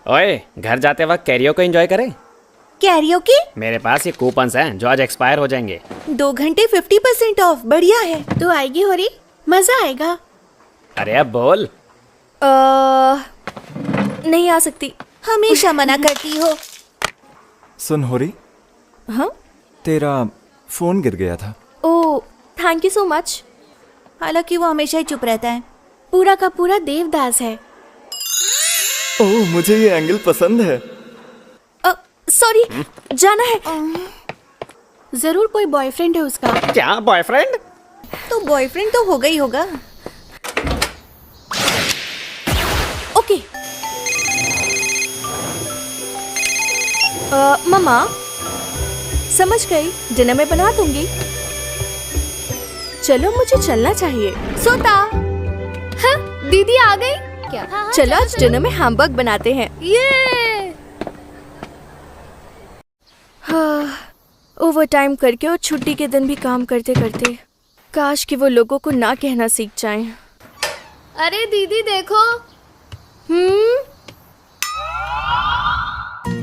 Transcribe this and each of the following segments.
ओए, घर जाते वक्त कैरियो को एंजॉय करें। कैरियोके? मेरे पास ये कूपन्स हैं जो आज एक्सपायर हो जाएंगे। 2 घंटे 50% ऑफ, बढ़िया है। तो आएगी हो रही, मजा आएगा। अरे अब बोल। नहीं आ सकती, हमेशा मना करती हो। सुन होरी, हाँ? तेरा फोन गिर गया था। ओह, थैंक यू सो मच। हालांकि वो हमेशा ही चुप रहता है, पूरा का पूरा देवदास है। ओह, मुझे ये एंगल पसंद है। सॉरी, जाना है। जरूर कोई बॉयफ्रेंड है उसका। क्या बॉयफ्रेंड? तो बॉयफ्रेंड तो होगा ही होगा। ओके। मम्मा, समझ गई, डिनर में बना दूंगी। चलो, मुझे चलना चाहिए। सोता। हाँ, दीदी आ गई क्या? चलो आज डिनर में हैमबर्ग बनाते हैं। ये ओवर टाइम करके और छुट्टी के दिन भी काम करते करते काश कि वो लोगों को ना कहना सीख जाएं। अरे दीदी देखो।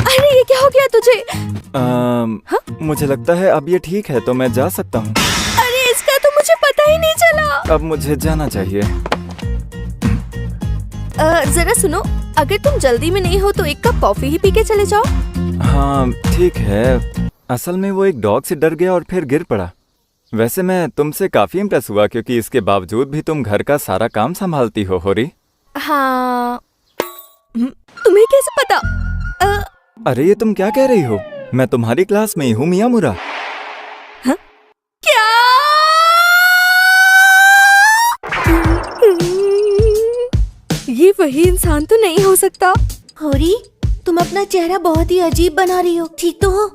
अरे ये क्या हो गया तुझे? मुझे लगता है अब ये ठीक है, तो मैं जा सकता हूँ। अरे इसका तो मुझे पता ही नहीं चला। अब मुझे जाना चाहिए। जरा सुनो, अगर तुम जल्दी में नहीं हो तो एक कप कॉफी ही पी के चले जाओ। हाँ ठीक है। असल में वो एक डॉग से डर गया और फिर गिर पड़ा। वैसे मैं तुमसे काफी इम्प्रेस हुआ क्योंकि इसके बावजूद भी तुम घर का सारा काम संभालती हो होरी। हाँ, तुम्हें कैसे पता? अरे ये तुम क्या कह रही हो? मैं तुम्हारी क्लास में ही हूँ मियामुरा। हाँ? क्या? ये वही इंसान तो नहीं हो सकता। होरी, तुम अपना चेहरा बहुत ही अजीब बना रही हो। ठीक तो हो?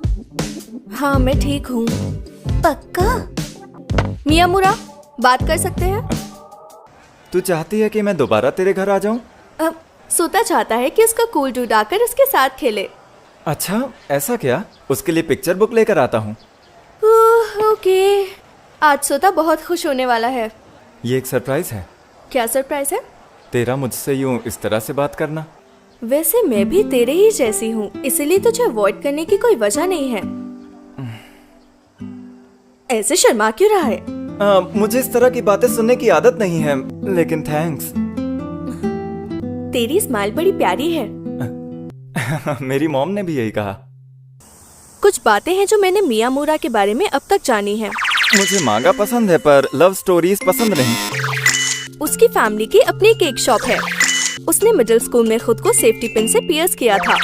हाँ मैं ठीक हूँ। पक्का? मियामुरा, बात कर सकते हैं? तू चाहती है कि मैं दोबारा तेरे घर आ जाऊँ? सोता चाहता है कि उसका कूल डूड आकर उसके साथ खेले। अच्छा, ऐसा क्या? उसके लिए पिक्चर बुक लेकर आता हूँ। ओके, आज सोता बहुत खुश होने वाला है। ये एक सरप्राइज है। क्या सरप्राइज है? तेरा मुझसे यूं इस तरह से बात करना। वैसे मैं भी तेरे ही जैसी हूँ, इसलिए तुझे अवॉइड करने की कोई वजह नहीं है। ऐसे शर्मा क्यों रहा है? मुझे इस तरह की बातें सुनने की आदत नहीं है, लेकिन थैंक्स। तेरी स्माइल बड़ी प्यारी है। मेरी मॉम ने भी यही कहा। कुछ बातें हैं जो मैंने मियामुरा के बारे में अब तक जानी है। मुझे मांगा पसंद है पर लव स्टोरीज पसंद नहीं। उसकी फैमिली की अपनी केक शॉप है। उसने मिडिल स्कूल में खुद को सेफ्टी पिन से पियर्स किया था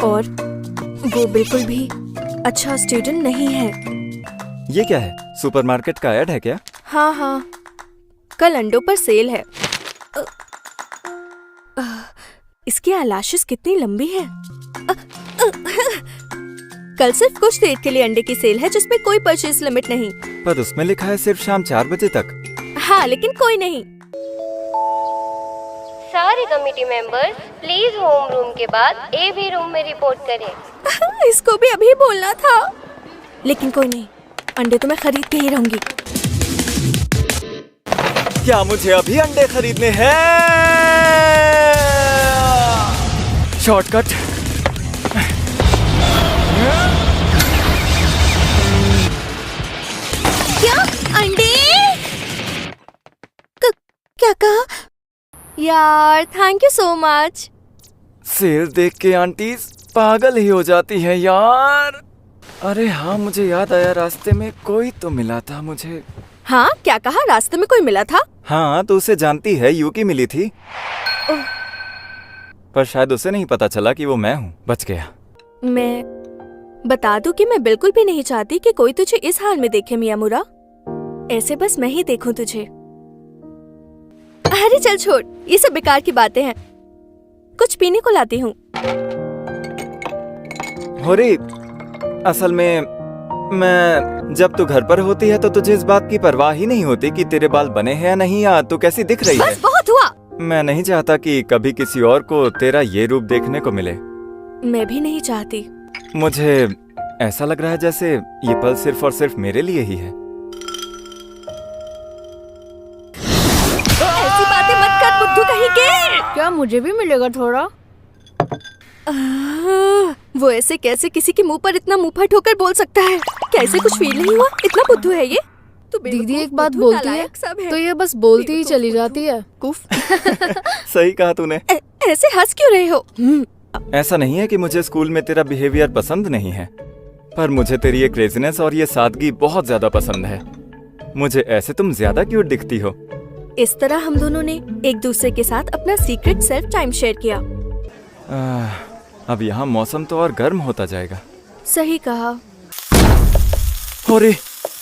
और वो बिल्कुल भी अच्छा स्टूडेंट नहीं है। ये क्या है? सुपरमार्केट का ऐड है क्या? हाँ हाँ, कल अंडों पर सेल है। इसकी आईलैशेस कितनी लंबी है। कल सिर्फ कुछ देर के लिए अंडे की सेल है जिसमें कोई परचेज लिमिट नहीं। पर उसमें लिखा है सिर्फ शाम 4 बजे तक। हाँ लेकिन कोई नहीं। सारे committee members please home room के बाद एवी रूम में रिपोर्ट करें। इसको भी अभी बोलना था, लेकिन कोई नहीं, अंडे तो मैं खरीद के ही रहूंगी। क्या मुझे अभी अंडे खरीदने हैं? शॉर्टकट। क्या अंडे? क्या कहा? यार thank you so much. Sale देख के आंटीज पागल ही हो जाती है यार। अरे हाँ, मुझे याद आया, रास्ते में कोई तो मिला था मुझे। हाँ क्या कहा? रास्ते में कोई मिला था? हाँ, तो उसे जानती है, यूकी मिली थी। पर शायद उसे नहीं पता चला कि वो मैं हूँ। बच गया। मैं बता दूं कि मैं बिल्कुल भी नहीं चाहती कि कोई तुझे इस हाल में देखे मियामुरा। ऐसे बस मैं ही देखूं तुझे। अरे चल छोड़, ये सब बेकार की बातें हैं। कुछ पीने को लाती हूँ। होरी, असल में जब तू घर पर होती है तो तुझे इस बात की परवाह ही नहीं होती कि तेरे बाल बने हैं या नहीं, या तू कैसी दिख रही है। बस बहुत हुआ। मैं नहीं चाहता कि कभी किसी और को तेरा ये रूप देखने को मिले। मैं भी नहीं चाहती। मुझे ऐसा लग रहा है जैसे ये पल सिर्फ और सिर्फ मेरे लिए ही है। ऐसी बातें मत कर बुद्धू कहीं के। क्या मुझे भी मिलेगा थोड़ा? वो ऐसे कैसे किसी के मुंह पर इतना मुंह फट होकर बोल सकता है? कैसे कुछ फील नहीं हुआ? इतना बुद्धू है ये? तो दीदी एक बात बोलती है तो ये बस बोलती ही चली जाती है। कुफ। सही कहा तूने। ऐसे हंस क्यों रहे हो? ऐसा नहीं है कि मुझे स्कूल में तेरा बिहेवियर पसंद नहीं है, पर मुझे तेरी ये क्रेजीनेस और ये सादगी बहुत ज्यादा पसंद है। मुझे ऐसे तुम ज्यादा क्यूट दिखती हो। इस तरह हम दोनों ने एक दूसरे के साथ अपना सीक्रेट सेल्फ टाइम शेयर किया। अब यहाँ मौसम तो और गर्म होता जाएगा। सही कहा। अरे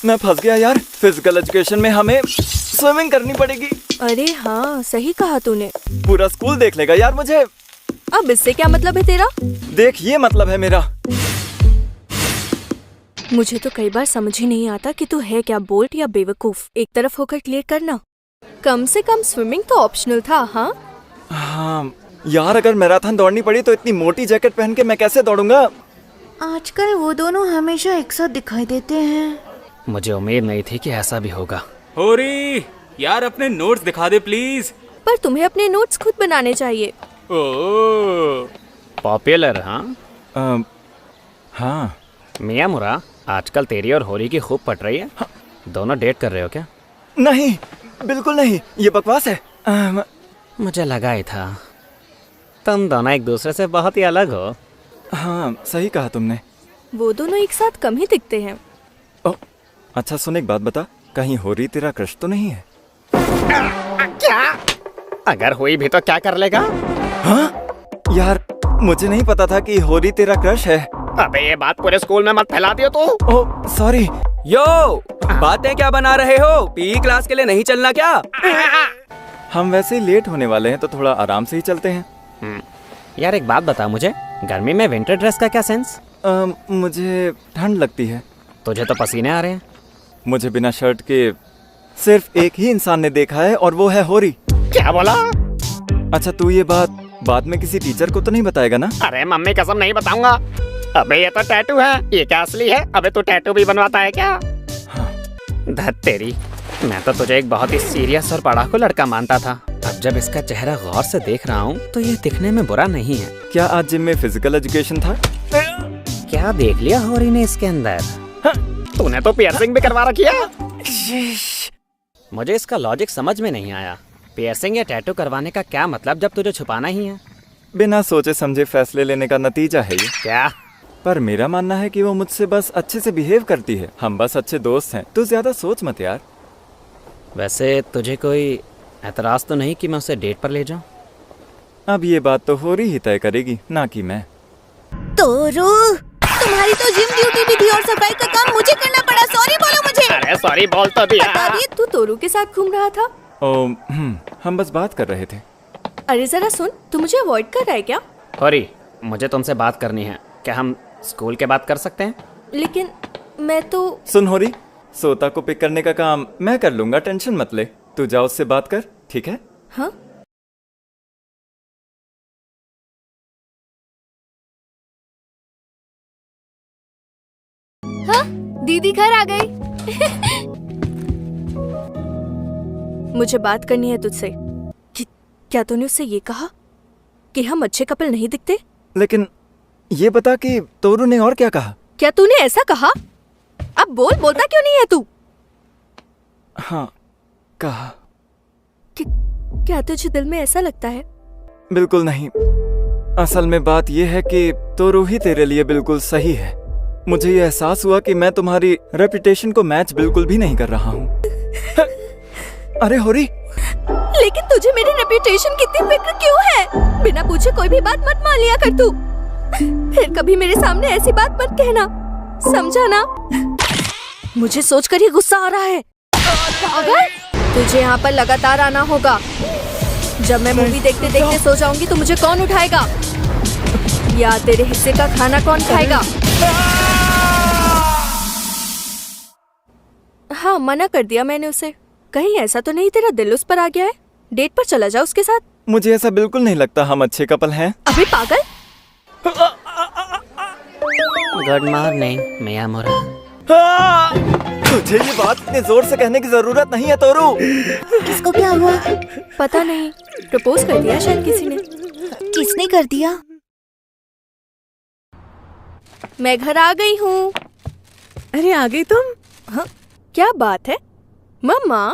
मैं फंस गया यार। फिजिकल एजुकेशन में हमें स्विमिंग करनी पड़ेगी। अरे हाँ, सही कहा तूने। पूरा स्कूल देख लेगा यार मुझे। अब इससे क्या मतलब है तेरा? देख, ये मतलब है मेरा। मुझे तो कई बार समझ ही नहीं आता कि तू है क्या, बोल्ट या बेवकूफ। एक तरफ होकर क्लियर करना। कम से कम स्विमिंग तो ऑप्शनल था। हाँ यार, अगर मैराथन दौड़नी पड़ी तो इतनी मोटी जैकेट पहन के मैं कैसे दौड़ूंगा? आजकल वो दोनों हमेशा एक साथ दिखाई देते हैं। मुझे उम्मीद नहीं थी कि ऐसा भी होगा। होरी, यार अपने नोट्स दिखा दे प्लीज। पर तुम्हें अपने नोट्स खुद बनाने चाहिए। ओह, पॉपुलर हाँ। हाँ मियामुरा, आजकल तेरी और होरी की खूब पट रही है। दोनों डेट कर रहे हो क्या? नहीं, बिल्कुल नहीं, ये बकवास है। मुझे लगा ही था। तुम दोनों एक दूसरे से बहुत ही अलग हो। हाँ सही कहा तुमने। वो दोनों एक साथ कम ही दिखते हैं। अच्छा सुन, एक बात बता, कहीं होरी तेरा क्रश तो नहीं है? क्या? अगर हुई भी तो क्या कर लेगा? हाँ यार, मुझे नहीं पता था कि होरी तेरा क्रश है। अबे ये बात पूरे स्कूल में मत फैला दियो तू। Oh sorry. यो, बातें क्या बना रहे हो? पीई क्लास के लिए नहीं चलना क्या? हम वैसे ही लेट होने वाले हैं तो थोड़ा आराम से ही चलते हैं। यार एक बात बता मुझे, गर्मी में विंटर ड्रेस का क्या सेंस? मुझे ठंड लगती है। तुझे तो पसीने आ रहे हैं। मुझे बिना शर्ट के सिर्फ एक ही इंसान ने देखा है और वो है होरी। क्या बोला? अच्छा तू ये बात बाद में किसी टीचर को तो नहीं बताएगा ना? अरे मम्मी कसम नहीं बताऊंगा। अबे ये तो टैटू है, ये क्या असली है? अबे तू टैटू भी बनवाता है क्या? हाँ। धत तेरी, मैं तो तुझे एक बहुत ही सीरियस और पढ़ाकू लड़का मानता था। अब जब इसका चेहरा गौर से देख रहा हूँ तो ये दिखने में बुरा नहीं है। क्या आज जिम में फिजिकल एजुकेशन था? क्या देख लिया होरी ने इसके अंदर? तूने तो पियर्सिंग भी करवा रखी है। मुझे इसका लॉजिक समझ में नहीं आया। पियर्सिंग या टैटू करवाने का क्या मतलब जब तुझे छुपाना ही है? बिना सोचे समझे फैसले लेने का नतीजा है ये। क्या? पर मेरा मानना है कि वो मुझसे बस अच्छे से बिहेव करती है। हम बस अच्छे दोस्त हैं। तू ज्यादा सोच मत यार। वैसे तुझे कोई एतराज तो नहीं कि मैं उसे डेट पर ले जाऊं? अब ये बात तो होरी ही तय करेगी, ना कि मैं। तोरू, तुम्हारी तो जिम ड्यूटी भी थी और सफाई का काम मुझे करना पड़ा। सॉरी बोलो मुझे। अरे सॉरी बोल तो दिया। बता दिए, तू तोरू के साथ घूम रहा था। हम बस बात कर रहे थे। अरे जरा सुन, तू मुझे अवॉइड कर रहा है क्या? होरी, मुझे तुमसे बात करनी है। क्या हम स्कूल के बात कर सकते हैं? लेकिन मैं तो। सुन होरी, सोता को पिक करने का काम मैं कर लूंगा, टेंशन मत ले। तू जा उससे बात कर, ठीक है? हाँ दीदी घर आ गई। मुझे बात करनी है तुझसे। क्या तूने उससे ये कहा कि हम अच्छे कपल नहीं दिखते? लेकिन ये बता कि तोरू ने और क्या कहा? क्या तूने ऐसा कहा? अब बोल, बोलता क्यों नहीं है तू? हाँ कहा। क्या तुझे दिल में ऐसा लगता है? बिल्कुल नहीं। असल में बात यह है कि तोरू ही तेरे लिए बिल्कुल सही है। मुझे ये एहसास हुआ कि मैं तुम्हारी रेपुटेशन को मैच बिल्कुल भी नहीं कर रहा हूँ। अरे होरी, लेकिन तुझे मेरी रेपुटेशन की इतनी फिक्र क्यों है? बिना पूछे कोई भी बात मत मान लिया कर तू। फिर कभी मेरे सामने ऐसी बात मत कहना, समझा ना? मुझे सोचकर ही गुस्सा आ रहा है। पागल, तुझे यहाँ पर लगातार आना होगा। जब मैं मूवी देखते देखते सो जाऊंगी तो मुझे कौन उठाएगा? या तेरे हिस्से का खाना कौन खाएगा? हाँ, मना कर दिया मैंने उसे। कहीं ऐसा तो नहीं तेरा दिल उस पर आ गया है? डेट पर चला जा उसके साथ। मुझे ऐसा बिल्कुल नहीं लगता। हम अच्छे कपल हैं। अबे पागल। Good morning Miyamura. तुझे ये बात इतने जोर से कहने की जरूरत नहीं है तोरू। किसको क्या हुआ? पता नहीं, प्रपोज कर दिया शायद किसी ने। किसने कर दिया? मैं घर आ गई हूँ। अरे आ गई तुम? हाँ, क्या बात है मम्मा?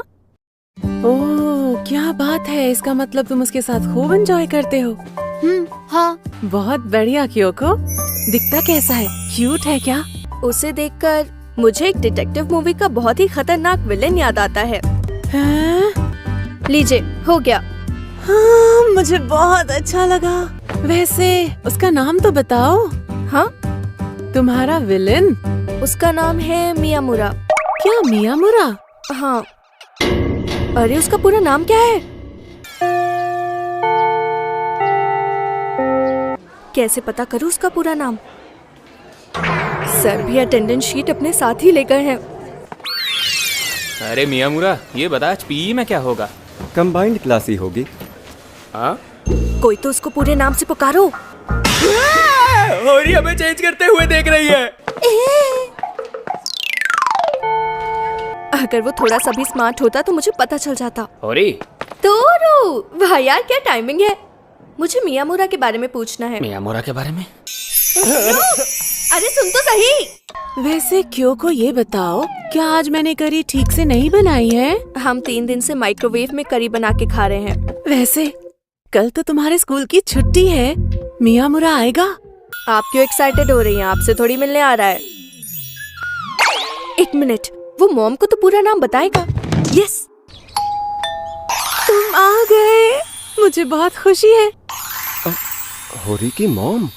ओह क्या बात है, इसका मतलब तुम उसके साथ खूब एंजॉय करते हो। हाँ। बहुत बढ़िया। क्योको दिखता कैसा है, क्यूट है क्या? उसे देखकर मुझे एक डिटेक्टिव मूवी का बहुत ही खतरनाक विलेन याद आता है। हाँ? लीजिए, हो गया। हाँ, मुझे बहुत अच्छा लगा। वैसे उसका नाम तो बताओ। हाँ, तुम्हारा विलेन? उसका नाम है मियामुरा। क्या मियामुरा? हाँ। अरे उसका पूरा नाम क्या है? कैसे पता करूँ उसका पूरा नाम? सर भी अटेंडेंस शीट अपने साथ ही ले गए हैं। अरे मियामुरा, ये बता आज पीई में क्या होगा? कंबाइंड क्लास ही होगी। हाँ? कोई तो उसको पूरे नाम से पुकारो। होरी हमें चेंज करते हुए देख रही है। अगर वो थोड़ा सा भी स्मार्ट होता तो मुझे पता चल जाता। होरी, तोरू, वाह यार क्या टाइमिंग है। मुझे मियामुरा के बारे में पूछना है। मियामुरा के बारे में? अरे सुन तो सही। वैसे क्योको ये बताओ, क्या आज मैंने करी ठीक से नहीं बनाई है? हम 3 दिन से माइक्रोवेव में करी बना के खा रहे हैं। वैसे कल तो तुम्हारे स्कूल की छुट्टी है, मियामुरा आएगा? आप क्यों एक्साइटेड हो रही हैं? आपसे थोड़ी मिलने आ रहा है। एक मिनट, वो मॉम को तो पूरा नाम बताएगा। यस, तुम आ गए, मुझे बहुत खुशी है। होरी की मॉम,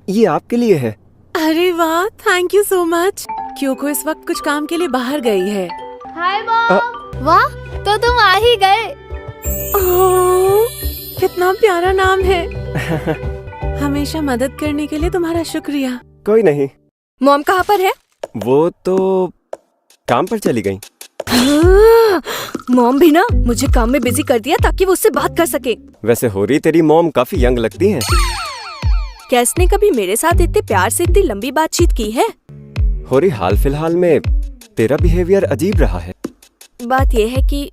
ये आपके लिए है। अरे वाह, थैंक यू सो मच। क्योंकि इस वक्त कुछ काम के लिए बाहर गई है। Hi mom. वाह, तो तुम आ ही गए। ओह, कितना प्यारा नाम है। हमेशा मदद करने के लिए तुम्हारा शुक्रिया। कोई नहीं, मॉम कहाँ पर है? वो तो काम पर चली गई। मॉम भी ना मुझे काम में बिजी कर दिया ताकि वो उससे बात कर सके। वैसे होरी तेरी मॉम काफी यंग लगती हैं। क्या इसने कभी मेरे साथ इतने प्यार से इतनी लंबी बातचीत की है? होरी हाल फिलहाल में तेरा बिहेवियर अजीब रहा है। बात ये है कि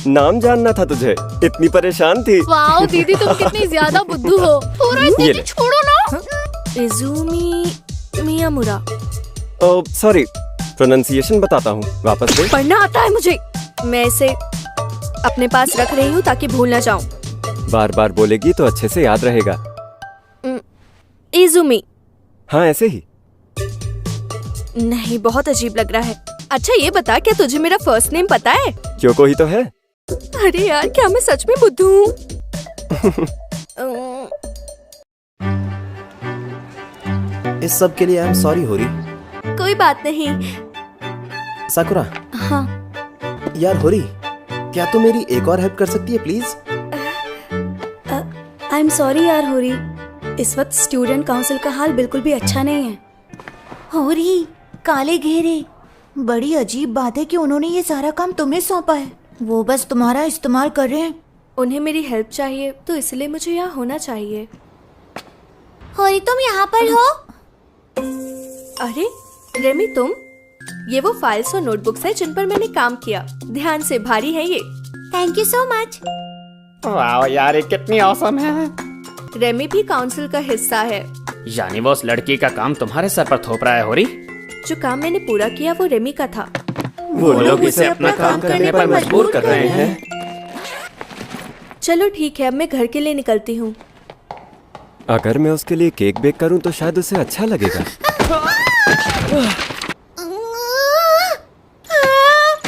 नाम जानना था तुझे, इतनी परेशान थी। वाओ दीदी, तुम कितनी ज्यादा बुद्धू हो। पूरा ये ले। छोड़ो ना। इज़ुमी मियामुरा। ओह सॉरी, प्रोनाउंसिएशन बताता हूँ, वापस दे। पढ़ना आता है मुझे। मैं इसे अपने पास रख रही हूँ ताकि भूल ना जाऊँ। बार बार बोलेगी तो अच्छे से याद रहेगा। इज़ुमी। हाँ ऐसे ही। नहीं, बहुत अजीब लग रहा है। अच्छा ये बता, क्या तुझे मेरा फर्स्ट नेम पता है? क्यों ही तो है। अरे यार, क्या मैं सच में बुद्धू हूँ? इस सब के लिए आई एम सॉरी होरी। कोई बात नहीं। साकुरा। हाँ। यार होरी, क्या तू मेरी एक और हेल्प कर सकती है प्लीज? आई एम सॉरी यार होरी, इस वक्त स्टूडेंट काउंसिल का हाल बिल्कुल भी अच्छा नहीं है। होरी, काले घेरे, बड़ी अजीब बात है कि उन्होंने ये सारा काम तुम्हें सौंपा है। वो बस तुम्हारा इस्तेमाल कर रहे हैं। उन्हें मेरी हेल्प चाहिए तो इसलिए मुझे यहाँ होना चाहिए। होरी तुम यहाँ पर हो? अरे रेमी, तुम? ये वो फाइल्स और नोटबुक्स हैं जिन पर मैंने काम किया। ध्यान से, भारी है ये। Thank you so much. वाह यार, ये कितनी औसम है। रेमी भी काउंसिल का हिस्सा है। यानी वो उस लड़की का काम तुम्हारे सर पर थोप रहा है होरी? जो काम मैंने पूरा किया वो रेमी का था। वो लोग इसे अपना काम करने पर मजबूर कर रहे हैं। चलो ठीक है, अब मैं घर के लिए निकलती हूँ। अगर मैं उसके लिए केक बेक करूं तो शायद उसे अच्छा लगेगा।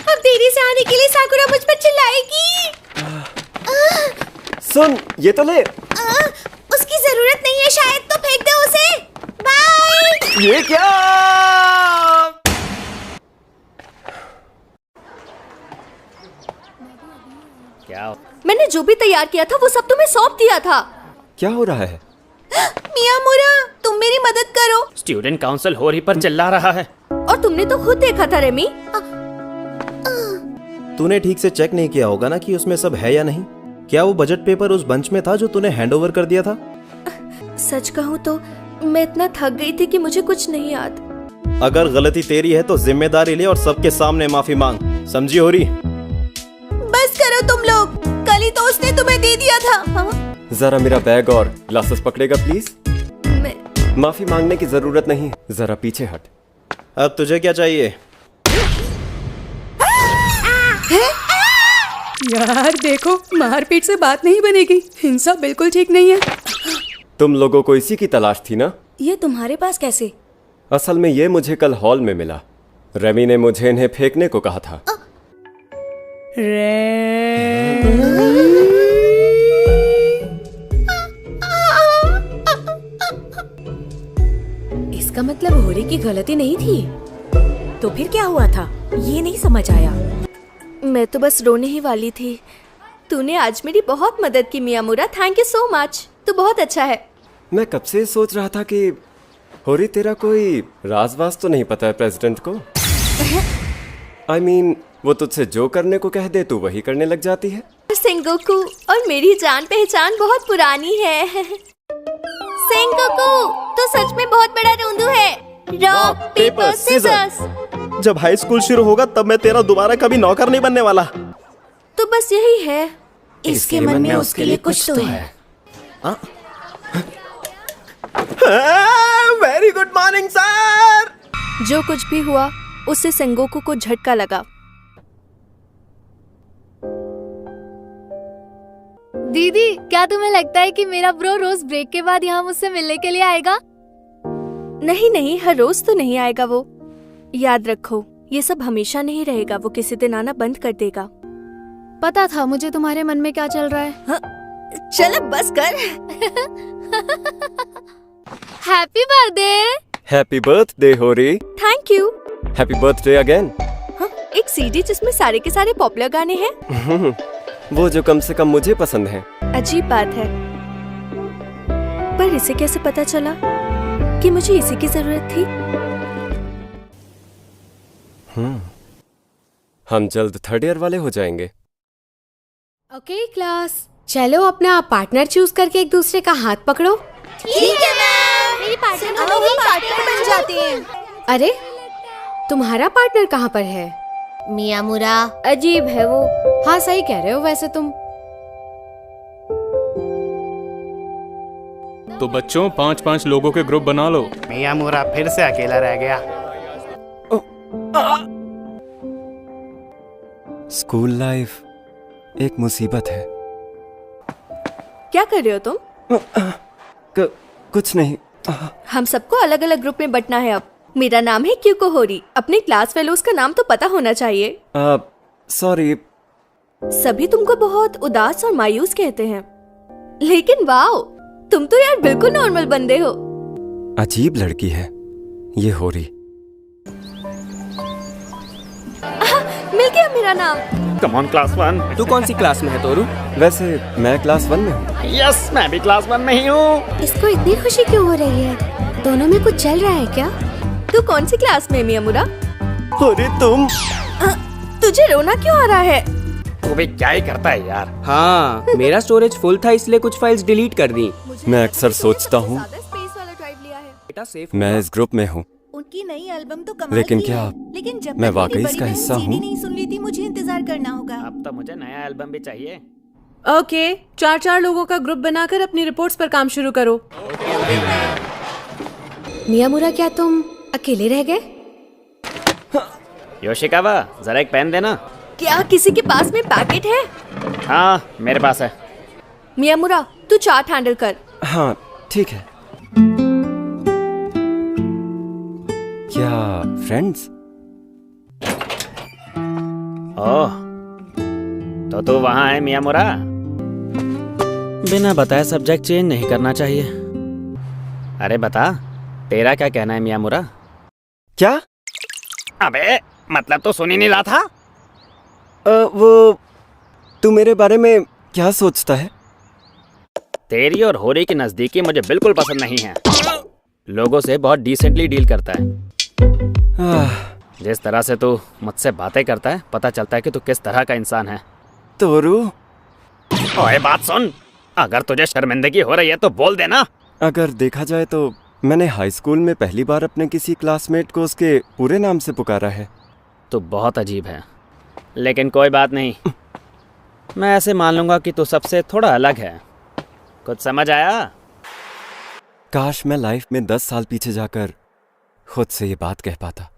अब देरी से आने के लिए साकुरा मुझ पर चिल्लाएगी। सुन, ये तो ले। उसकी जरूरत नहीं है शायद, तो फेंक दे उसे। बाय। ये क्या? क्या? मैंने जो भी तैयार किया था वो सब तुम्हें सौंप दिया था। क्या हो रहा है? मियामुरा, तुम मेरी मदद करो। स्टूडेंट काउंसिल होरी पर चिल्ला रहा है। और तुमने तो खुद देखा था रेमी। तूने ठीक से चेक नहीं किया होगा ना कि उसमें सब है या नहीं। क्या वो बजट पेपर उस बंच में था जो तूने हैंडओवर कर दिया था? सच कहूँ तो मैं इतना थक गई थी कि मुझे कुछ नहीं याद। अगर गलती तेरी है तो जिम्मेदारी ले और सबके सामने माफी मांग, समझी होरी? बस करो तुम लोग, कल ही तो उसने तुम्हें दे दिया था। हाँ? जरा मेरा बैग और ग्लासेस पकड़ेगा प्लीज? मैं माफी मांगने की जरूरत नहीं, जरा पीछे हट। अब तुझे क्या चाहिए? यार देखो, मारपीट से बात नहीं बनेगी। हिंसा बिल्कुल ठीक नहीं है। तुम लोगों को इसी की तलाश थी ना? ये तुम्हारे पास कैसे? असल में ये मुझे कल हॉल में मिला। रेमी ने मुझे इन्हें फेंकने को कहा था। इसका मतलब होरी की गलती नहीं थी। तो फिर क्या हुआ था? ये नहीं समझ आया। मैं तो बस रोने ही वाली थी। तूने आज मेरी बहुत मदद की मियामुरा, थैंक यू सो मच। तू बहुत अच्छा है। मैं कब से सोच रहा था कि होरी तेरा कोई राज तो नहीं पता है प्रेसिडेंट को? I mean, वो तुझसे जो करने को कह दे तू वही करने लग जाती है। सेंगोकू और मेरी जान पहचान बहुत पुरानी है। सेंगोकू तो सच में बहुत बड़ा रोंदू है। Rock paper scissors. जब हाई स्कूल शुरू होगा तब मैं तेरा दोबारा कभी नौकर नहीं बनने वाला। तो बस यही है। इसके मन में उसके लिए कुछ तो है। Very good morning sir. जो कुछ भी हुआ उससे सेंगोकू को झटका लगा। दीदी, क्या तुम्हें लगता है कि मेरा ब्रो रोज ब्रेक के बाद यहाँ मुझसे मिलने के लिए आएगा? नहीं नहीं, हर रोज तो नहीं आएगा वो। याद रखो, ये सब हमेशा नहीं रहेगा। वो किसी दिन आना बंद कर देगा। पता था मुझे तुम्हारे मन में क्या चल रहा है। हाँ, चल अब बस कर। Happy birthday. हैप्पी बर्थडे होरी। Thank you. Happy birthday again. हाँ, एक सीडी जिसमें सारे के सारे पॉपुलर गाने हैं। वो जो कम से कम मुझे पसंद है। अजीब बात है, पर इसे कैसे पता चला कि मुझे इसी की जरूरत थी? हम जल्द थर्ड ईयर वाले हो जाएंगे। ओके क्लास, चलो अपना पार्टनर चूज करके एक दूसरे का हाथ पकड़ो। ठीक है मैम। मेरी पार्टनर बन जाते हैं। अरे, तुम्हारा पार्टनर कहाँ पर है? मियामुरा। अजीब है वो। हाँ, सही कह रहे हो वैसे तुम। तो बच्चों 5-5 लोगों के ग्रुप बना लो। मियामुरा फिर से अकेला रह गया। स्कूल लाइफ एक मुसीबत है। क्या कर रहे हो तुम? कुछ नहीं। हम सबको अलग अलग ग्रुप में बंटना है अब। मेरा नाम है क्यूको होरी। अपने क्लास फेलोज का नाम तो पता होना चाहिए। सॉरी। सभी तुमको बहुत उदास और मायूस कहते हैं, लेकिन वाओ, तुम तो यार बिल्कुल नॉर्मल बंदे हो। अजीब लड़की है ये होरी। मिल गया मेरा नाम। Come on class 1। तू कौन सी क्लास में है तोरू? वैसे मैं क्लास 1 में हूँ। यस, मैं भी क्लास 1 में ही हूँ। इसको इतनी खुशी क्यों हो रही है? दोनों में कुछ चल रहा है क्या? तू कौन सी क्लास में है मियामुरा? होरी तुम। तुझे रोना क्यों आ रहा है? तू भी क्या ही करता है यार। हाँ, मेरा स्टोरेज फुल था इसलिए कुछ फाइल्स डिलीट कर दी। मैं अक्सर सोचता हूँ बेटा सेफ। मैं इस ग्रुप में हूँ, उनकी नई एल्बम तो कमाल लेकिन की क्या है। लेकिन जब मैं तक वाकई मेरी इसका बड़ी हिस्सा बहन हूँ? CD नहीं सुन ली थी, मुझे इंतजार करना होगा। अब तो मुझे नया एल्बम भी चाहिए। ओके, 4-4 लोगों का ग्रुप बनाकर अपनी रिपोर्ट्स पर काम शुरू करो। मियामुरा, क्या तुम अकेले रह गए? योशिकावा, जरा एक पेन देना। क्या किसी के पास में पैकेट है? हाँ, मेरे पास है। मियामुरा, तू चार्ट हैंडल कर। हाँ ठीक है। क्या फ्रेंड्स? ओह, तो तू वहाँ है मियामुरा? बिना बताए सब्जेक्ट चेंज नहीं करना चाहिए। अरे बता, तेरा क्या कहना है मियामुरा? क्या? अबे मतलब तो सुन ही नहीं रहा था। वो तू मेरे बारे में क्या सोचता है? तेरी और होरी की नजदीकी मुझे बिल्कुल पसंद नहीं है। लोगों से बहुत डिसेंटली डील करता है। जिस तरह से तू मुझसे बातें करता है, पता चलता है कि तू किस तरह का इंसान है। तोरू, ओए बात सुन, अगर तुझे शर्मिंदगी हो रही है तो बोल देना। अगर देखा जाए तो मैंने हाई स्कूल में पहली बार अपने किसी क्लासमेट को उसके पूरे नाम से पुकारा है। तू बहुत अजीब है, लेकिन कोई बात नहीं। मैं ऐसे मान लूंगा कि तू सबसे थोड़ा अलग है। कुछ समझ आया? काश मैं लाइफ में 10 साल पीछे जाकर खुद से ये बात कह पाता।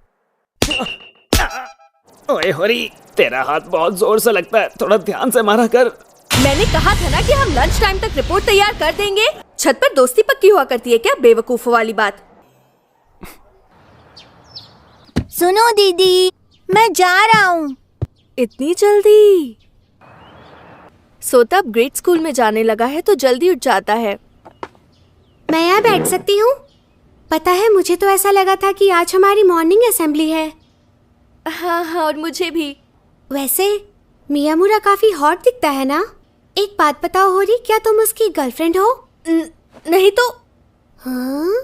ओए होरी, तेरा हाथ बहुत जोर से लगता है, थोड़ा ध्यान से मारा कर। मैंने कहा था ना कि हम लंच टाइम तक रिपोर्ट तैयार कर देंगे। छत पर दोस्ती पक्की हुआ करती है क्या, बेवकूफों वाली बात। सुनो दीदी, मैं जा रहा हूँ। इतनी जल्दी? सोता अब ग्रेड स्कूल में जाने लगा है तो जल्दी उठ जाता है। मैं यहाँ बैठ सकती हूँ? पता है, मुझे तो ऐसा लगा था कि आज हमारी मॉर्निंग असेंबली है। हाँ हाँ, और मुझे भी। वैसे मियामुरा काफी हॉट दिखता है ना? एक बात बताओ होरी, क्या तुम उसकी गर्लफ्रेंड हो? नहीं तो। हाँ?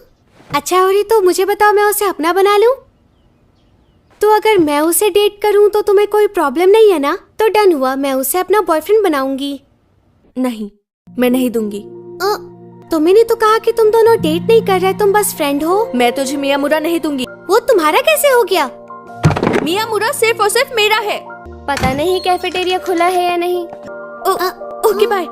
अच्छा होरी, तो मुझे बताओ, मैं उसे अपना बना लूं? तो अगर मैं उसे डेट करूं तो तुम्हें कोई प्रॉब्लम नहीं है ना? तो डन हुआ, मैं उसे अपना बॉयफ्रेंड बनाऊंगी। नहीं, मैं नहीं दूंगी। तुमने तो कहा कि तुम दोनों डेट नहीं कर रहे, तुम बस फ्रेंड हो। मैं तुझे मियामुरा नहीं दूंगी। वो तुम्हारा कैसे हो गया? मियामुरा सिर्फ और सिर्फ मेरा है। पता नहीं कैफेटेरिया खुला है या नहीं। Okay bye.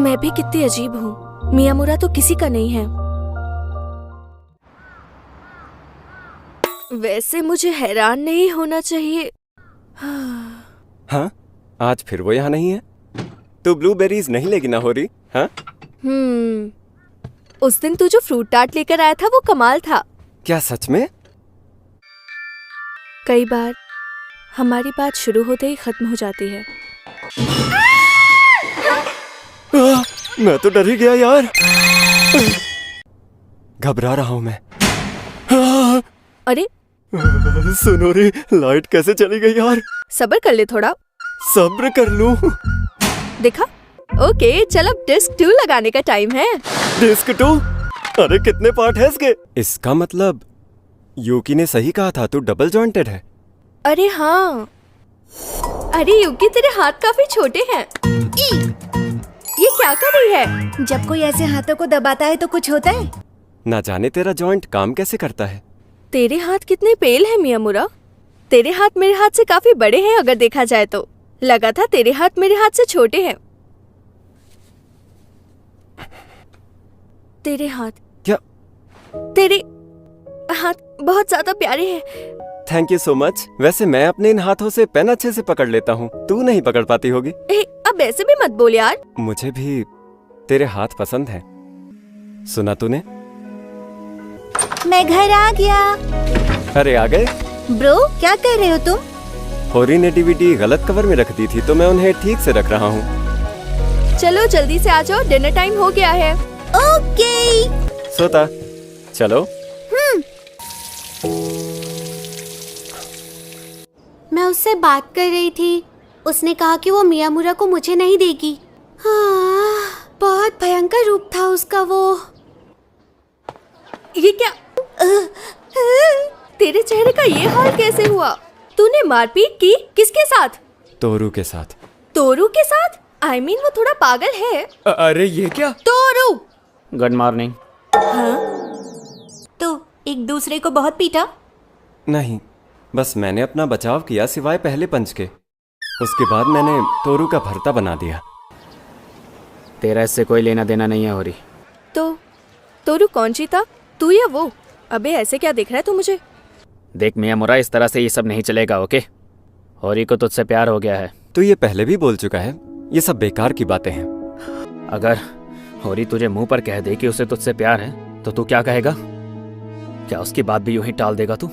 मैं भी कितनी अजीब हूँ, मियामुरा तो किसी का नहीं है। वैसे मुझे हैरान नहीं होना चाहिए। हाँ, आज फिर वो यहाँ नहीं है। तू ब्लूबेरीज नहीं लेगी ना होरी? हाँ? उस दिन तू जो फ्रूट टार्ट लेकर आया था वो कमाल था। क्या सच में? कई बार हमारी बात शुरू होते ही खत्म हो जाती है। मैं तो डर ही गया यार। घबरा रहा हूँ मैं। अरे सुनो रे, लाइट कैसे चली गई यार? सब्र कर ले थोड़ा। सब्र कर लूं? देखा? ओके, चल अब डिस्क 2 लगाने का टाइम है। डिस्क 2? अरे कितने पार्ट है इसके? इसका मतलब यूकी ने सही कहा था, तू डबल जॉइंटेड है। अरे हाँ। अरे यूकी, तेरे हाथ काफी छोटे हैं। ये क्या कर रही है? जब कोई ऐसे हाथों को दबाता है तो कुछ होता है? ना जाने तेरा जॉइंट काम कैसे करता है। तेरे हाथ कितने पेल हैं मियामुरा। तेरे हाथ मेरे हाथ से काफी बड़े हैं अगर देखा जाए तो। लगा था तेरे हाथ मेरे हाथ से छोटे हैं। तेरे हाथ। क्या? तेरे हाथ बहुत ज्यादा प्यारे हैं। Thank you so much. वैसे मैं अपने इन हाथों से पेन अच्छे से पकड़ लेता हूँ, तू नहीं पकड़ पाती होगी। अब ऐसे भी मत बोल यार। मुझे भी तेरे हाथ पसंद हैं। सुना तूने? मैं घर आ गया। अरे आ गए? ब्रो, क्या कर रहे हो तुम? होरी ने डीवीडी गलत कवर में रख दी थी तो मैं उन्हें ठीक से रख रहा हूँ। चलो जल्दी से आ जाओ, डिनर टाइम हो गया है। ओके। सोता, चलो। मैं उससे बात कर रही थी, उसने कहा कि वो मियामुरा को मुझे नहीं देगी। हाँ, बहुत भयंकर रूप था उसका वो। ये क्या? तेरे चेहरे का ये हाल कैसे हुआ? तूने मारपीट की? किसके साथ? तोरू के साथ। तोरू के साथ? I mean, वो थोड़ा पागल है। अरे ये क्या? तोरू। Good morning. हाँ? तो एक दूसरे को बहुत पीटा? नहीं, बस मैंने अपना बचाव किया सिवाय पहले पंच के। उसके बाद मैंने तोरू का भरता बना दिया। तेरा इससे कोई लेना देना नहीं है होरी। तो तोरू कौन जीता, तू या वो? अबे ऐसे क्या देख रहा है तू मुझे? देख मियामुरा, इस तरह से ये सब नहीं चलेगा, ओके? होरी को तुझसे प्यार हो गया है। तो ये पहले भी बोल चुका है, ये सब बेकार की बातें हैं। अगर होरी तुझे मुंह पर कह दे कि उसे तुझसे प्यार है तो तू क्या कहेगा? क्या उसकी बात भी यूं ही टाल देगा तू?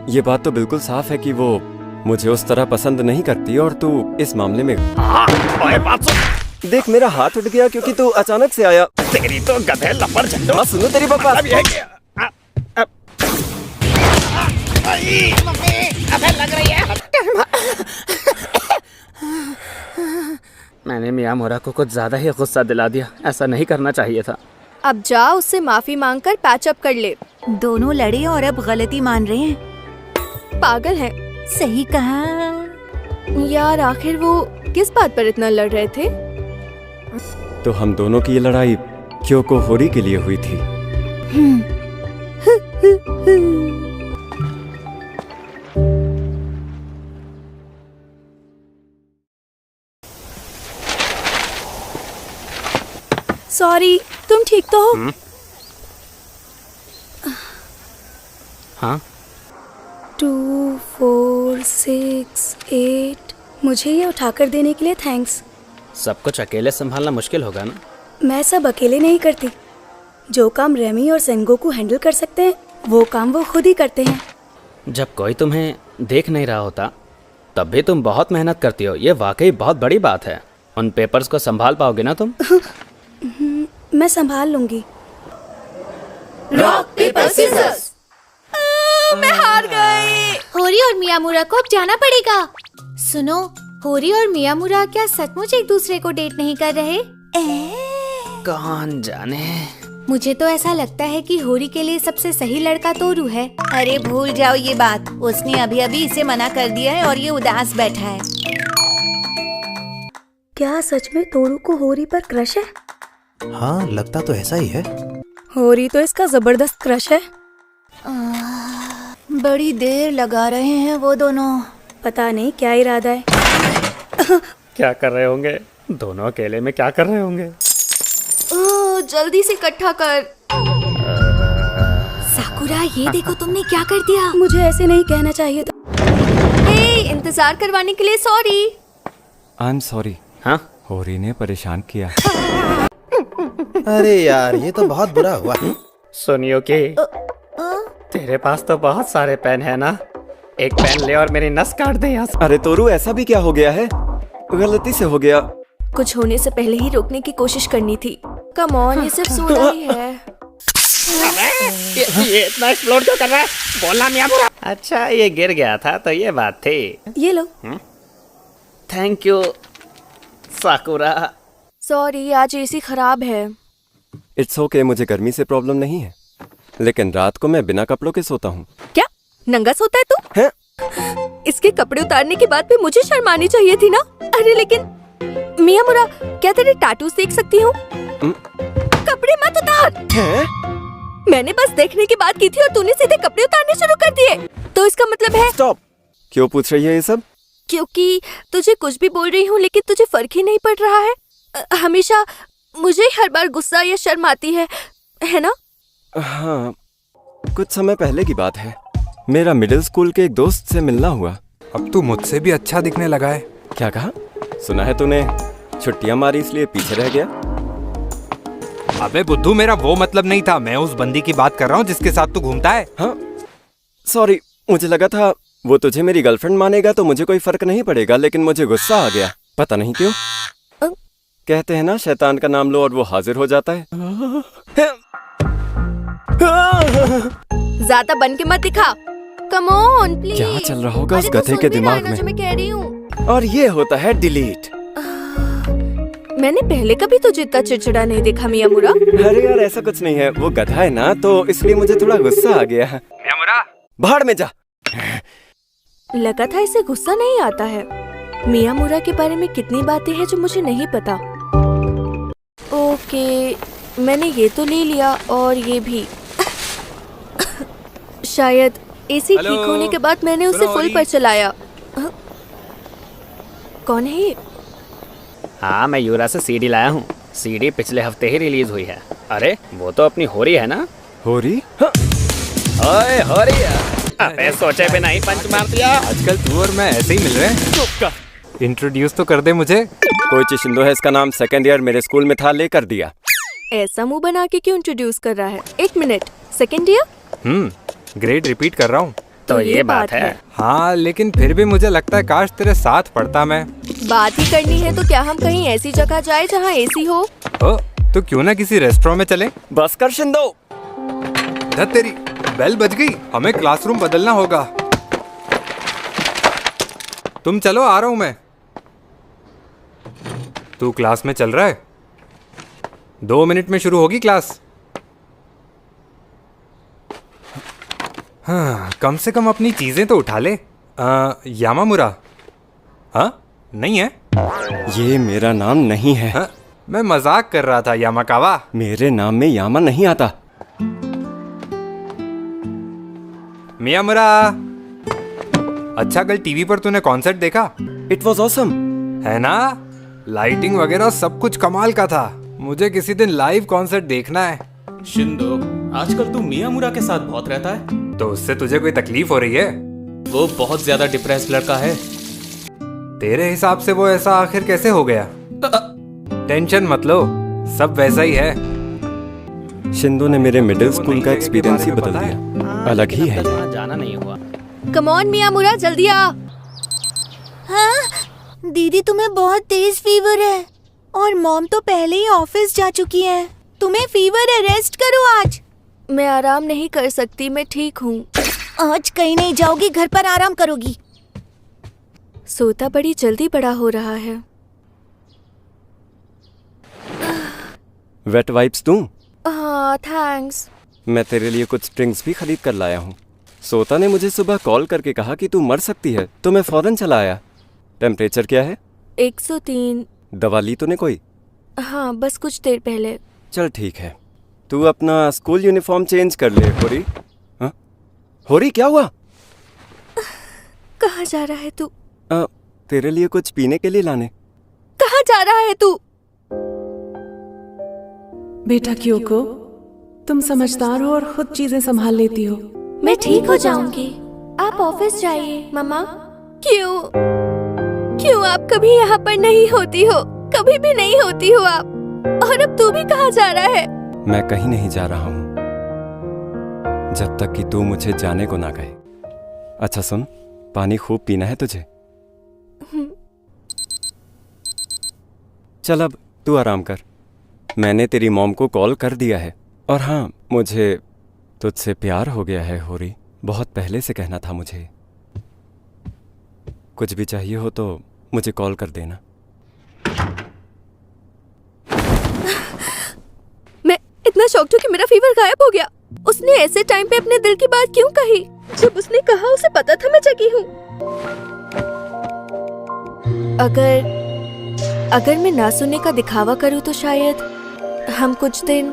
ये बात तो बिल्कुल साफ है कि वो मुझे उस तरह पसंद नहीं करती और तू इस मामले में। बात सुन। देख, मेरा हाथ उठ गया क्योंकि तू अचानक से आया। तेरी तो गधे लपड़ झंडो। हाँ, सुनो तेरी बकवास। अबे लग रही है। मैंने मियामुरा को कुछ ज्यादा ही गुस्सा दिला दिया, ऐसा नहीं करना चाहिए था। अब जा उससे माफी मांगकर पैचअप कर ले। दोनों लड़े और अब गलती मान रहे हैं। पागल है। सही कहा यार, आखिर वो किस बात पर इतना लड़ रहे थे? तो हम दोनों की ये लड़ाई क्योको होरी के लिए हुई थी। सॉरी, तुम ठीक तो हो? हाँ 2 4 6 8। मुझे ये उठाकर देने के लिए थैंक्स। सब कुछ अकेले संभालना मुश्किल होगा ना। मैं सब अकेले नहीं करती। जो काम रेमी और सेनगोकू हैंडल कर सकते हैं वो काम वो खुद ही करते हैं। जब कोई तुम्हें देख नहीं रहा होता तब भी तुम बहुत मेहनत करती हो, ये वाकई बहुत बड़ी बात है। उन पेपर्स को संभाल पाओगे ना तुम? मैं संभाल लूंगी। Rock paper scissors. मैं हार गई। होरी और मियामुरा को अब जाना पड़ेगा। सुनो, होरी और मियामुरा क्या सचमुच एक दूसरे को डेट नहीं कर रहे? कौन जाने। मुझे तो ऐसा लगता है कि होरी के लिए सबसे सही लड़का तोरू है। अरे भूल जाओ ये बात, उसने अभी अभी इसे मना कर दिया है और ये उदास बैठा है। क्या सच में तोरू को होरी पर क्रश है? हाँ, लगता तो ऐसा ही है। होरी तो इसका जबरदस्त क्रश है। बड़ी देर लगा रहे हैं वो दोनों। पता नहीं क्या इरादा है। क्या कर रहे होंगे दोनों अकेले में? क्या कर रहे होंगे? जल्दी से इकट्ठा कर। साकुरा, ये देखो तुमने क्या कर दिया। मुझे ऐसे नहीं कहना चाहिए था। इंतजार करवाने के लिए सॉरी। I am sorry. हाँ होरी ने परेशान किया। अरे यार, ये तो बहुत बुरा हुआ। सुनियो कि तेरे पास तो बहुत सारे पेन है ना, एक पेन ले और मेरी नस काट दे यहाँ से। अरे तोरू, ऐसा भी क्या हो गया है? गलती से हो गया। कुछ होने से पहले ही रोकने की कोशिश करनी थी। कम ऑन, ये सिर्फ सोडा ही है। ये इतना एक्सप्लोड क्यों कर रहा है? बोलना मियामुरा। अच्छा, ये गिर गया था तो ये बात थी। ये लो। Thank you Sakura. सॉरी, आज एसी खराब है। इट्स ओके, मुझे गर्मी से प्रॉब्लम नहीं है, लेकिन रात को मैं बिना कपड़ों के सोता हूँ। क्या नंगा सोता है तू? हैं? इसके कपड़े उतारने के बाद भी मुझे शर्म आनी चाहिए थी ना। अरे लेकिन मियामुरा, क्या तेरे टैटूज देख सकती हूँ? कपड़े मत उतार। मैंने बस देखने की बात की थी और तूने सीधे कपड़े उतारने शुरू कर दिए। तो इसका मतलब है? स्टॉप। क्यों पूछ रही है ये सब? क्योंकि तुझे कुछ भी बोल रही हूँ लेकिन तुझे फर्क ही नहीं पड़ रहा है। हमेशा मुझे हर बार गुस्सा या शर्म आती है ना? हाँ, कुछ समय पहले की बात है। मेरा मिडिल स्कूल के एक दोस्त से मिलना हुआ। अब तू मुझसे भी अच्छा दिखने लगा है। क्या कहा? सुना है तूने छुट्टियां मारी इसलिए पीछे रह गया। अबे बुद्धू, मेरा वो मतलब नहीं था। मैं उस बंदी की बात कर रहा हूँ जिसके साथ तू घूमता है। हाँ सॉरी, मुझे लगा था वो तुझे मेरी गर्लफ्रेंड मानेगा तो मुझे कोई फर्क नहीं पड़ेगा, लेकिन मुझे गुस्सा आ गया, पता नहीं क्यों। कहते हैं ना, शैतान का नाम लो और वो हाजिर हो जाता है। ज्यादा बन के मत दिखा। Come on please. क्या चल रहा होगा उस गधे के दिमाग में? जो मैं कह रही हूँ। और ये होता है डिलीट। मैंने पहले कभी तुझे इतना चिड़चिड़ा नहीं देखा मियामुरा। अरे यार, ऐसा कुछ नहीं है, वो गधा है ना तो इसलिए मुझे थोड़ा गुस्सा आ गया। मियामुरा, बाहर में जा। लगा था इसे गुस्सा नहीं आता है। मियामुरा के बारे में कितनी बातें हैं जो मुझे नहीं पता। ओके, मैंने ये तो ले लिया और ये भी। शायद एसी हेलो, ठीक होने के बाद मैंने उसे सुनो फुल होरी। पर चलाया। कौन है ये? हाँ, मैं यूरा से सीडी लाया हूँ। सीडी पिछले हफ्ते ही रिलीज हुई है। अरे वो तो अपनी होरी है ना? होरी? ओए होरी, अबे सोचे बिना ही पंच मार दिया। आजकल तू और मैं ऐसे ही मिल रहे हैं। इंट्रोड्यूस तो कर दे मुझे। कोई चिशिंदो है इसका नाम, सेकंड ईयर मेरे स्कूल में था, लेकर दिया। ऐसा मुंह बना के क्यों इंट्रोड्यूस कर रहा है? एक minute, second year? Grade repeat कर रहा हूँ। तो ये बात है। हाँ, लेकिन फिर भी मुझे लगता है काश तेरे साथ पढ़ता मैं। बात ही करनी है तो क्या हम कहीं ऐसी जगह जाए जहाँ एसी हो? ओ, तो क्यों ना किसी रेस्टोरेंट में चले? बस कर शिंदो। धत तेरी, बेल बज गई। हमें क्लासरूम बदलना होगा। तुम चलो, आ रहा हूं मैं। तू क्लास में चल रहा है? 2 मिनट में शुरू होगी क्लास। हाँ, कम से कम अपनी चीजें तो उठा ले। यामामुरा? हाँ, नहीं है? ये मेरा नाम नहीं है। हाँ, मैं मजाक कर रहा था यामाकावा। मेरे नाम में यामा नहीं आता। मियामुरा, अच्छा कल टीवी पर तूने कॉन्सर्ट देखा? It was awesome. है ना? लाइटिंग वगैरह सब कुछ कमाल का था। मुझे किसी दिन लाइव कॉन्सर्ट देखना है। शिंदो, आजकल तू मियामुरा के साथ बहुत रहता है। तो उससे तुझे कोई तकलीफ हो रही है? वो बहुत ज्यादा डिप्रेस्ड लड़का है। तेरे हिसाब से वो ऐसा आखिर कैसे हो गया? टेंशन मत लो, सब वैसा ही है। शिंदो ने मेरे मिडिल स्कूल का एक्सपीरियंस ही बदल दिया। अलग ही है। जाना नहीं हुआ। कम ऑन मियामुरा, जल्दी आ। हाँ दीदी, तुम्हें बहुत तेज फीवर है और मॉम तो पहले ही ऑफिस जा चुकी है। तुम्हें फीवर है, रेस्ट करो आज। मैं आराम नहीं कर सकती, मैं ठीक हूँ। आज कहीं नहीं जाओगी, घर पर आराम करोगी। सोता बड़ी जल्दी बड़ा हो रहा है। वेट वाइप्स दूं? हाँ थैंक्स। मैं तेरे लिए कुछ स्प्रिंग्स भी खरीद कर लाया हूँ। सोता ने मुझे सुबह कॉल करके कहा कि तू मर सकती है, तो मैं फौरन चला आया। टेम्परेचर क्या है? 103। दवा ली तूने कोई? हाँ बस कुछ देर पहले। चल ठीक है, तू अपना स्कूल यूनिफॉर्म चेंज कर ले। होरी? हाँ? होरी क्या हुआ? कहाँ जा रहा है तू? तेरे लिए कुछ पीने के लिए लाने। कहाँ जा रहा है तू? बेटा क्योको, तुम समझदार हो और खुद चीजें संभाल लेती हो। मैं ठीक हो जाऊंगी, आप ऑफिस जाइए। मम्मा क्यों क्यों आप कभी यहाँ पर नहीं होती हो? कभी भी नहीं होती हो आप। और अब तू भी कहाँ जा रहा है? मैं कहीं नहीं जा रहा हूँ जब तक कि तू मुझे जाने को ना कहे। अच्छा सुन, पानी खूब पीना है तुझे। चल अब तू आराम कर। मैंने तेरी मॉम को कॉल कर दिया है। और हाँ, मुझे तुझसे प्यार हो गया है होरी। बहुत पहले से कहना था मुझे। कुछ भी चाहिए हो तो मुझे कॉल कर देना। मैं इतना शॉक्ड हूँ कि मेरा फीवर गायब हो गया। उसने ऐसे टाइम पे अपने दिल की बात क्यों कही? जब उसने कहा उसे पता था मैं जगी हूँ। अगर मैं ना सुनने का दिखावा करूँ तो शायद हम कुछ दिन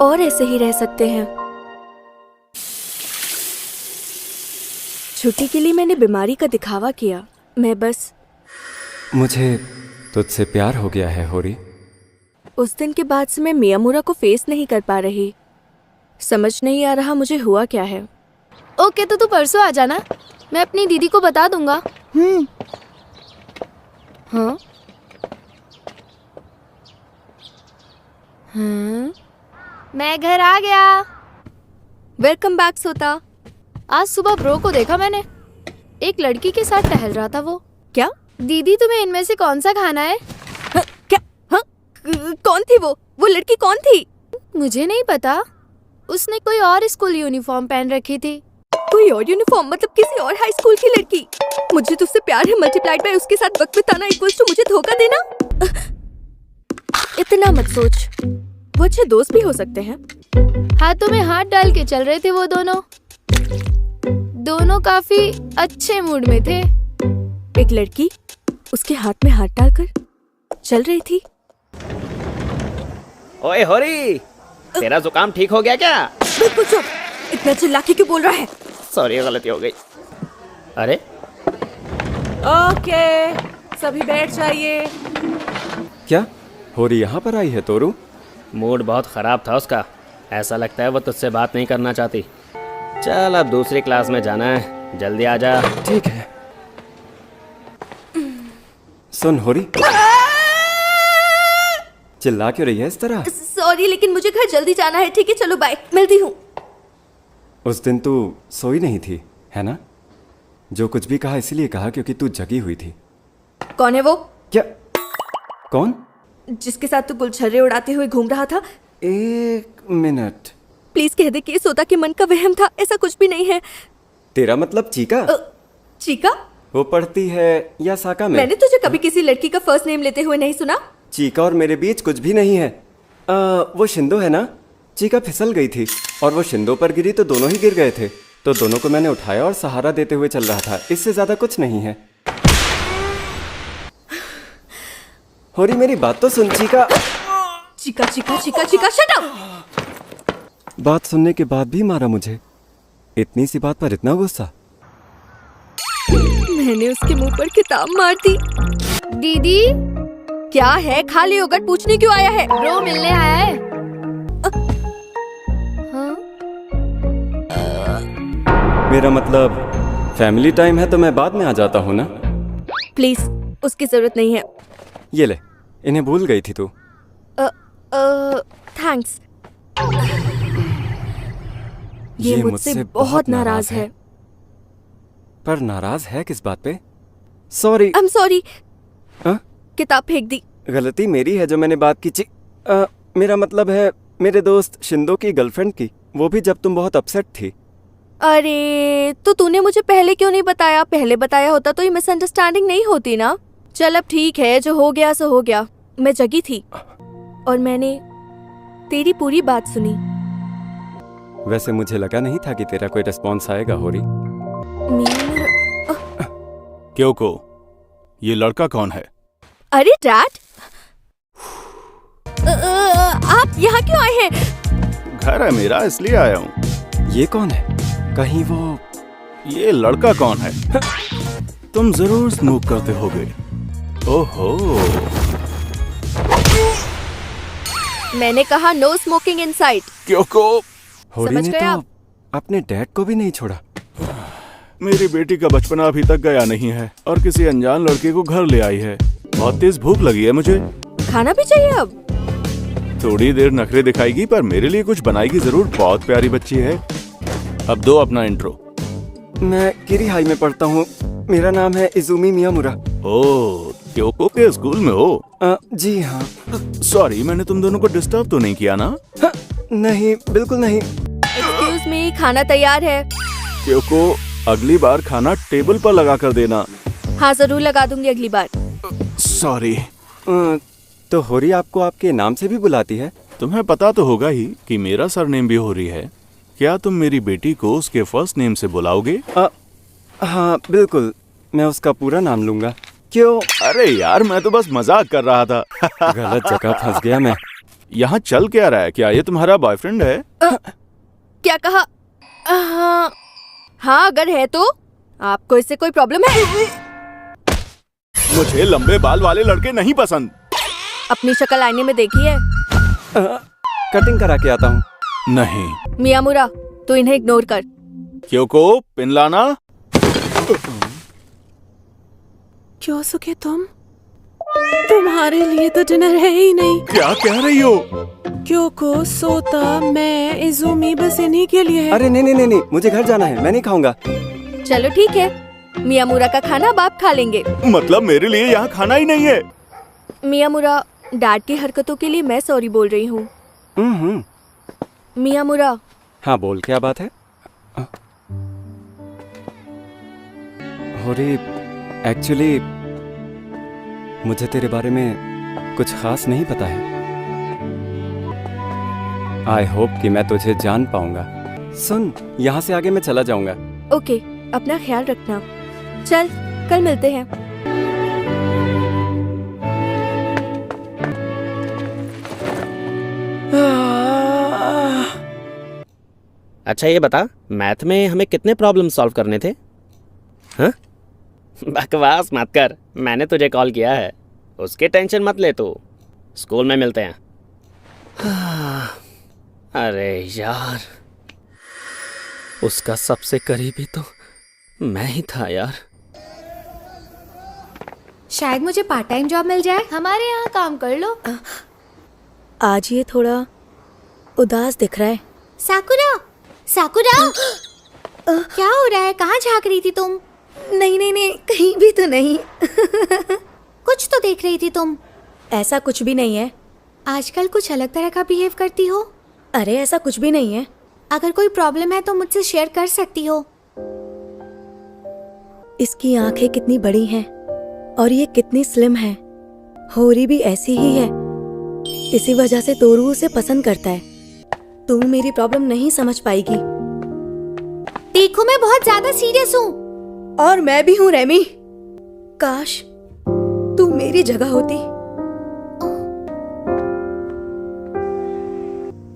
और ऐसे ही रह सकते हैं। छुट्टी के लिए मैंने बीमारी का दिखावा किया। मैं बस मुझे तुझसे प्यार हो गया है होरी। उस दिन के बाद से मैं मियामुरा को फेस नहीं कर पा रही। समझ नहीं आ रहा मुझे हुआ क्या है। ओके तो तू परसों आ जाना, मैं अपनी दीदी को बता दूंगा। हाँ हाँ, मैं घर आ गया। वेलकम बैक सोता। आज सुबह ब्रो को देखा मैंने, एक लड़की के साथ टहल रहा था वो। क्या? दीदी तुम्हें इनमें से कौन सा खाना है? क्या? हाँ? कौन थी वो लड़की कौन थी? मुझे नहीं पता, उसने कोई और स्कूल यूनिफॉर्म पहन रखी थी। कोई और यूनिफॉर्म मतलब किसी और हाई स्कूल की लड़की? मुझे तुझसे प्यार है मल्टीप्लाइड बाय उसके साथ वक्त बिताना इक्वल्स टू मुझे धोखा देना। इतना मत सोच, वो अच्छे दोस्त भी हो सकते हैं। हाथों में हाथ डाल के चल रहे थे वो दोनों काफी अच्छे मूड में थे। एक लड़की उसके हाथ में हाथ डालकर चल रही थी। ओए होरी, तेरा जुकाम ठीक हो गया क्या? बिल्कुल चुप, इतना चिल्ला के क्यों बोल रहा है? सॉरी, गलती हो गई। अरे ओके, सभी बैठ जाइए। क्या होरी यहाँ पर आई है तोरू? मूड बहुत खराब था उसका। ऐसा लगता है वो तुझसे बात नहीं करना चाहती। चल अब दूसरी क्लास में जाना है, जल्दी आ जा। ठीक है। सुन होरी, चिल्ला क्यों रही है इस तरह? सॉरी, लेकिन मुझे घर जल्दी जाना है। ठीक है चलो बाय, मिलती हूँ। उस दिन तू सोई नहीं थी, है ना? जो कुछ भी कहा इसीलिए कहा क्योंकि तू जगी हुई थी। कौन है वो? क्या? कौन? जिसके साथ तू गुलछर्रे उड़ाते हुए घूम रहा था। एक मिनट, प्लीज कह दे कि सोता के मन का वहम था। ऐसा कुछ भी नहीं है। तेरा मतलब चीका? चीका? वो पढ़ती है या साका में? मैंने तुझे कभी किसी लड़की का फर्स्ट नेम लेते हुए नहीं सुना। चीका और मेरे बीच कुछ भी नहीं है। वो शिंदो है ना? चीका फिसल गई थी और वो शिंदो पर गिरी तो दोनों ही गिर गए थे। तो दोनों को मैंने उठाया और सहारा देते हुए चल रहा था। इससे ज्यादा कुछ नहीं है। होरी मेरी बात तो सुन। चीका चीका चीका चीका चीका, शट अप। बात सुनने के बाद भी मारा मुझे। इतनी सी बात पर इतना गुस्सा? मैंने उसके मुंह पर किताब मार दी। दीदी क्या है? खाली योगर्ट पूछने क्यों आया है? ब्रो मिलने आया है। हाँ? मेरा मतलब फैमिली टाइम है तो मैं बाद में आ जाता हूँ ना। प्लीज, उसकी जरूरत नहीं है। ये ले, इन्हें भूल गई थी तू। थैंक्स। ये मुझसे बहुत नाराज है। पर नाराज है किस बात पे? सॉरी। I am sorry. हाँ? किताब फेंक दी। गलती मेरी है जो मैंने बात की। मेरा मतलब है मेरे दोस्त शिंदो की गर्लफ्रेंड की, वो भी जब तुम बहुत अपसेट थी। अरे तो तूने मुझे पहले क्यों नहीं बताया? पहले बताया होता तो ये मिसअंडरस्टैंडिंग नहीं होती ना। चल अब ठीक है, जो हो गया सो हो गया। मैं जगी थी और मैंने तेरी पूरी बात सुनी। वैसे मुझे लगा नहीं था कि तेरा कोई रिस्पॉन्स आएगा होरी। क्योंको ये लड़का कौन है? अरे डैड, आप यहाँ क्यों आए हैं? घर है मेरा, इसलिए आया हूँ। ये कौन है? कहीं वो ये लड़का कौन है? तुम जरूर स्मोक करते होगे। ओहो, मैंने कहा नो स्मोकिंग इनसाइड। क्योंको होरी समझ ने गए तो आप? अपने डैड को भी नहीं छोड़ा। मेरी बेटी का बचपना अभी तक गया नहीं है और किसी अनजान लड़के को घर ले आई है। बहुत तेज भूख लगी है मुझे। खाना भी चाहिए अब? थोड़ी देर नखरे दिखाएगी पर मेरे लिए कुछ बनाएगी जरूर। बहुत प्यारी बच्ची है। अब दो अपना इंट्रो। मैं किरी हाई में पढ़ता हूँ। मेरा नाम है इजुमी मियामुरा। ओह, क्योंको के स्कूल में हो? जी हाँ। सॉरी, मैंने तुम दोनों को डिस्टर्ब तो नहीं किया ना? नहीं, बिल्कुल नहीं। एक्सक्यूज मी, खाना तैयार है। क्योंको अगली बार खाना टेबल पर लगा कर देना। हाँ जरूर लगा दूंगी अगली बार। सॉरी। तो होरी आपको आपके नाम से भी बुलाती है? तुम्हें पता तो होगा ही कि मेरा सरनेम भी होरी है। क्या तुम मेरी बेटी को उसके फर्स्ट नेम से बुलाओगे? हाँ बिल्कुल, मैं उसका पूरा नाम लूंगा। क्यों? अरे यार, मैं तो बस मजाक कर रहा था। गलत जगह फंस गया मैं। यहाँ चल क्या रहा है? क्या ये तुम्हारा बॉयफ्रेंड है? क्या कहा? हाँ अगर है तो आपको इससे कोई प्रॉब्लम है? मुझे लंबे बाल वाले लड़के नहीं पसंद। अपनी शक्ल आईने में देखी है? कटिंग करा के आता हूँ। नहीं। मियामुरा, तू इन्हें इग्नोर कर। क्योंको पिन लाना। क्यों सुखे तुम? तुम्हारे लिए तो डिनर है ही नहीं। क्या कह रही हो? क्यों को सोता मैं इजुमी बस इन्हीं के लिए है। अरे नहीं, मुझे घर जाना है, मैं नहीं खाऊंगा। चलो ठीक है, मियामुरा का खाना बाप खा लेंगे। मतलब मेरे लिए यहाँ खाना ही नहीं है? मियामुरा, डैड की हरकतों के लिए मैं सॉरी बोल रही हूँ। मियामुरा। हाँ बोल, क्या बात है? होरी, एक्चुअली मुझे तेरे बारे में कुछ खास नहीं पता है। आई होप कि मैं तुझे जान पाऊंगा। सुन, यहाँ से आगे मैं चला जाऊंगा। ओके, अपना ख्याल रखना। चल, कल मिलते हैं। अच्छा ये बता, मैथ में हमें कितने प्रॉब्लम सॉल्व करने थे? हाँ? बकवास मत कर, मैंने तुझे कॉल किया है। उसकी टेंशन मत ले तू। स्कूल में मिलते हैं। अरे यार, उसका सबसे करीबी तो मैं ही था यार। शायद मुझे पार्ट टाइम जॉब मिल जाए। हमारे यहाँ काम कर लो। आज ये थोड़ा उदास दिख रहा है। साकुरा, साकुरा, क्या हो रहा है? कहाँ झांक रही थी तुम? नहीं, कहीं भी तो नहीं। कुछ तो देख रही थी तुम। ऐसा कुछ भी नहीं है। आजकल कुछ अलग तरह का बिहेव करती हो। अरे ऐसा कुछ भी नहीं है। अगर कोई प्रॉब्लम है तो मुझसे शेयर कर सकती हो। इसकी आंखें कितनी बड़ी हैं और ये कितनी स्लिम है। होरी भी ऐसी ही है। इसी वजह से तोरू उसे पसंद करता है। तू मेरी प्रॉब्लम नहीं समझ पाएगी। देखो, मैं बहुत ज्यादा सीरियस हूँ। और मैं भी हूँ रेमी। काश तू मेरी जगह होती।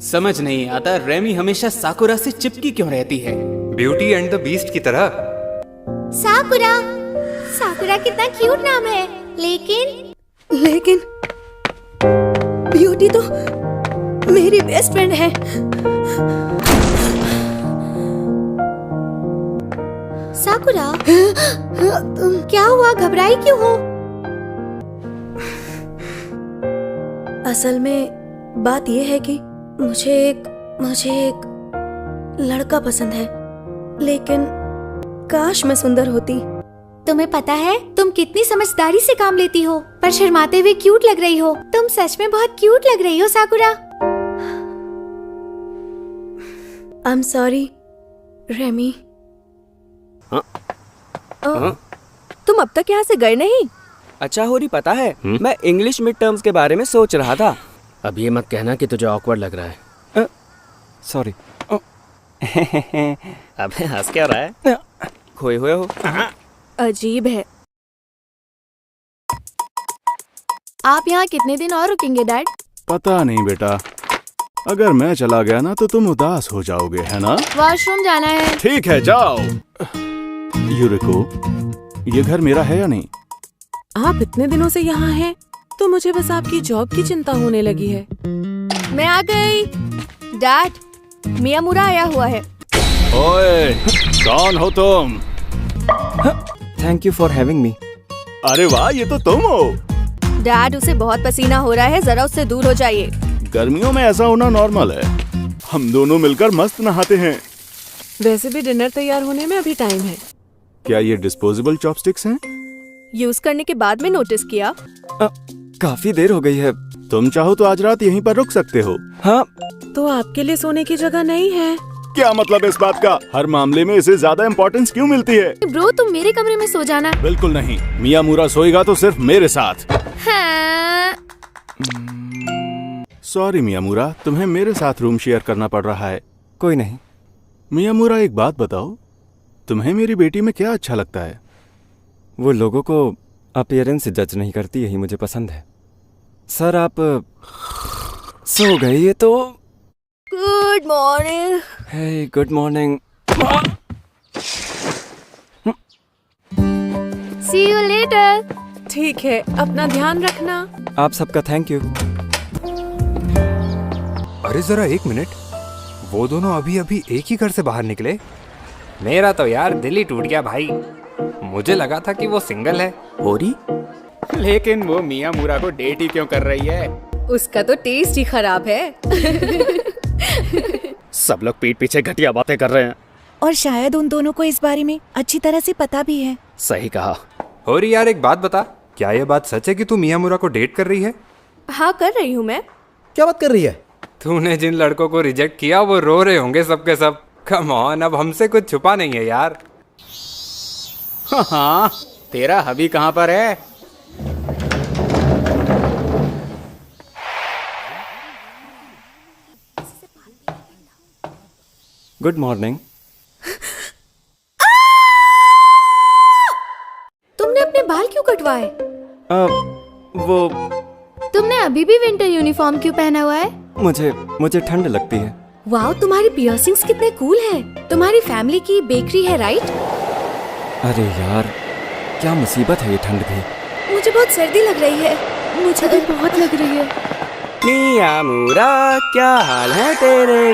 समझ नहीं आता रेमी हमेशा साकुरा से चिपकी क्यों रहती है। ब्यूटी एंड द बीस्ट की तरह। साकुरा, साकुरा कितना क्यूट नाम है। लेकिन ब्यूटी तो मेरी बेस्ट फ्रेंड है। साकुरा, क्या हुआ? घबराई क्यों हो? असल में बात यह है कि मुझे एक लड़का पसंद है, लेकिन काश मैं सुंदर होती। तुम्हें पता है तुम कितनी समझदारी से काम लेती हो, पर शर्माते हुए क्यूट लग रही हो। तुम सच में बहुत क्यूट लग रही हो Sakura. I am sorry Remy. तुम अब तक यहाँ से गए नहीं? अच्छा होरी, पता है मैं इंग्लिश मिड टर्म्स के बारे में सोच रहा था। अब ये मत कहना कि तुझे ऑकवर्ड लग रहा है। सॉरी। अबे हंस क्या रहा है? खोए हुए हो। अजीब है। आप यहाँ कितने दिन और रुकेंगे डैड? पता नहीं बेटा, अगर मैं चला गया ना तो तुम उदास हो जाओगे, है ना? वॉशरूम जाना है। ठीक है, जाओ। यूरिको, ये घर मेरा है या नहीं? आप इतने दिनों से यहाँ हैं, तो मुझे बस आपकी जॉब की चिंता होने लगी है। मैं आ गई। डैड, मियामुरा आया हुआ है। ओए, कौन हो तुम? Thank you for having me. अरे वाह, ये तो तुम हो। डैड, उसे बहुत पसीना हो रहा है, जरा उससे दूर हो जाइए। गर्मियों में ऐसा होना नॉर्मल है। हम दोनों मिलकर मस्त नहाते हैं। वैसे भी डिनर तैयार होने में अभी टाइम है। क्या ये डिस्पोजेबल चॉपस्टिक्स हैं? यूज करने के बाद में नोटिस किया। काफी देर हो गई है। तुम चाहो तो आज रात यहीं पर रुक सकते हो। हाँ। तो आपके लिए सोने की जगह नहीं है? क्या मतलब है इस बात का? हर मामले में इसे ज्यादा इम्पोर्टेंस क्यों मिलती है? ब्रो, तुम मेरे कमरे में सो जाना। बिल्कुल नहीं, मियामुरा सोएगा तो सिर्फ मेरे साथ। हाँ। सॉरी मियामुरा, तुम्हें मेरे साथ रूम शेयर करना पड़ रहा है। कोई नहीं। मियामुरा, एक बात बताओ, तुम्हें मेरी बेटी में क्या अच्छा लगता है? वो लोगों को अपीयरेंस से जज नहीं करती, यही मुझे पसंद है। सर, आप सो गए? ये तो good morning. Hey, good morning. See you later. ठीक है, अपना ध्यान रखना। आप सबका थैंक यू। अरे जरा एक मिनट, वो दोनों अभी अभी एक ही घर से बाहर निकले। मेरा तो यार दिल ही टूट गया भाई। मुझे लगा था कि वो सिंगल है। होरी, लेकिन वो मियामुरा को डेट ही क्यों कर रही है? उसका तो टेस्ट ही खराब है। सब लोग पीठ पीछे घटिया बातें कर रहे हैं। और शायद उन दोनों को इस बारे में अच्छी तरह से पता भी है। सही कहा। होरी यार, एक बात बता, क्या ये बात सच है कि तू मियामुरा को डेट कर रही है? हाँ, कर रही हूँ मैं। क्या बात कर रही है? तूने जिन लड़कों को रिजेक्ट किया वो रो रहे होंगे सबके सब। कम ऑन, अब हमसे कुछ छुपा नहीं है यार। हाँ, तेरा हबी कहाँ पर है? Good morning. तुमने अपने बाल क्यों कटवाए? वो तुमने अभी भी विंटर यूनिफॉर्म क्यों पहना हुआ है? मुझे ठंड लगती है। वाओ, तुम्हारी पियर्सिंग्स कितने कूल हैं। तुम्हारी फैमिली की बेकरी है राइट? अरे यार, क्या मुसीबत है ये ठंड भी। मुझे बहुत सर्दी लग रही है। मुझे भी बहुत लग रही है। मियामुरा, क्या हाल है तेरे?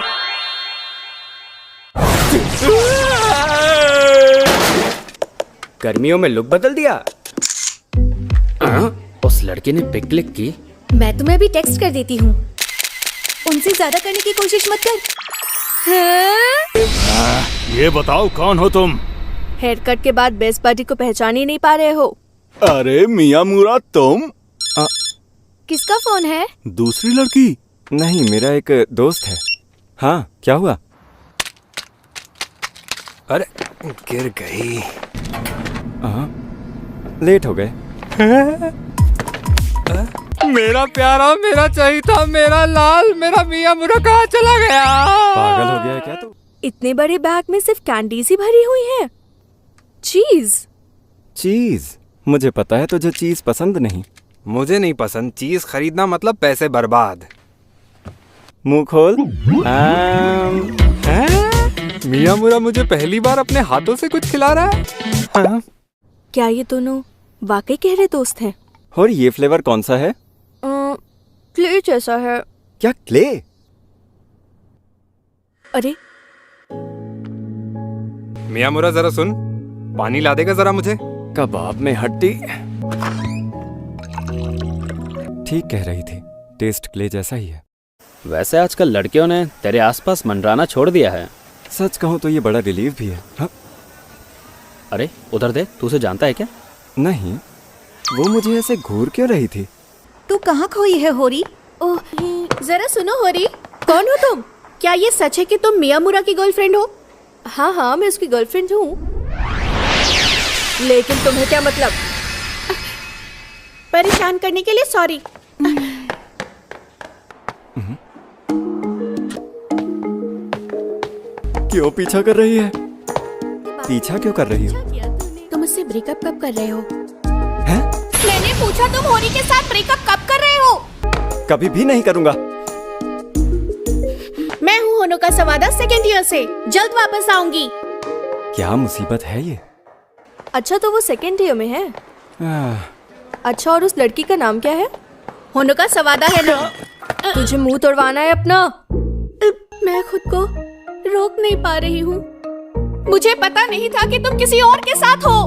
गर्मियों में लुक बदल दिया। उस लड़की ने पिक क्लिक की। मैं तुम्हें अभी टेक्स्ट कर देती हूँ। उनसे ज्यादा करने की कोशिश मत कर। ये बताओ, कौन हो तुम? हेयर कट के बाद बेस्ट पार्टी को पहचान ही नहीं पा रहे हो? अरे मियामुरा, तुम? किसका फोन है? दूसरी लड़की? नहीं, मेरा एक दोस्त है। हाँ, क्या हुआ? अरे गिर गई। लेट हो गए। मेरा प्यारा, मेरा चहीता, मेरा लाल, मेरा मियामुरा कहाँ चला गया? पागल हो गया है क्या तू? इतने बड़े बैग में सिर्फ कैंडीज ही भरी हुई है। चीज? मुझे पता है तुझे चीज पसंद नहीं। मुझे नहीं पसंद। चीज खरीदना मतलब पैसे बर्बाद। मुंह खोल। मियामुरा मुझे पहली बार अपने हाथों से कुछ खिला रहा है। हाँ? क्या ये दोनों वाकई गहरे दोस्त हैं? और ये फ्लेवर कौन सा है? क्ले जैसा है। क्या क्ले? अरे मियामुरा जरा सुन, पानी ला देगा जरा मुझे। कबाब में हड्डी। ठीक कह रही थी, टेस्ट क्ले जैसा ही है। वैसे आजकल लड़कियों ने तेरे आसपास मंडराना छोड़ दिया है। सच कहूँ तो ये बड़ा रिलीफ भी है। हाँ? अरे उधर देख, तू उसे जानता है क्या? नहीं, वो मुझे ऐसे घूर क्यों रही थी? तू कहाँ खोई है होरी? ओह, जरा सुनो होरी, कौन हो तुम? क्या ये सच है कि तुम मियामुरा की गर्लफ्रेंड हो? हाँ हाँ, मैं उसकी गर्लफ्रेंड हूँ। लेकिन तुम्हें क्या मतलब? परेशान करने के लिए सॉरी। क्यों पीछा कर रही है? पीछा क्यों कर रही हो? तुम मुझसे ब्रेकअप कब कर रहे हो? हैं? मैंने पूछा तुम होरी के साथ ब्रेकअप कब कर रहे हो? कभी भी नहीं करूंगा। मैं हूँ होनोका सवादा, सेकेंड ईयर से, जल्द वापस आऊंगी। क्या मुसीबत है ये? अच्छा तो वो सेकेंड ईयर में है। अच्छा, और उस लड़की का नाम क्या है? होनोका सवादा है ना। तुझे मुंह तोड़वाना है अपना। मैं खुद को रोक नहीं पा रही हूँ। मुझे पता नहीं था कि तुम किसी और के साथ हो।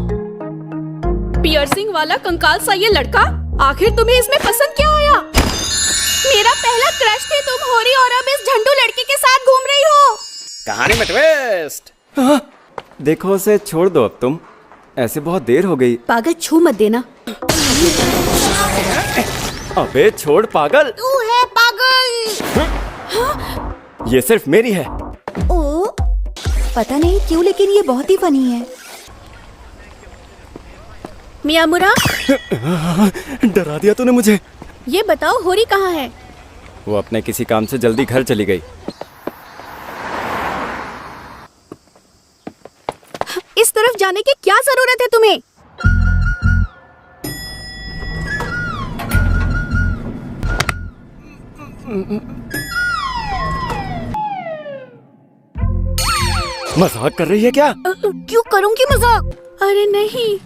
पियर्सिंग वाला कंकाल सा ये लड़का, आखिर तुम्हें इसमें पसंद क्या आया? मेरा पहला क्रश थे तुम होरी, और अब इस झंडू लड़के के साथ घूम रही हो। कहानी में ट्विस्ट। देखो उसे छोड़ दो अब तुम, ऐसे बहुत देर हो गई। पागल, छू मत देना। अबे छोड़ पागल। तू है पागल। ये सिर्फ मेरी है। ओ, पता नहीं क्यों लेकिन ये बहुत ही फनी है। मियामुरा, डरा दिया तूने मुझे। ये बताओ होरी कहाँ है? वो अपने किसी काम से जल्दी घर चली गई। इस तरफ जाने की क्या जरूरत है तुम्हें? मजाक कर रही है क्या? क्यों करूंगी मजाक? अरे नहीं,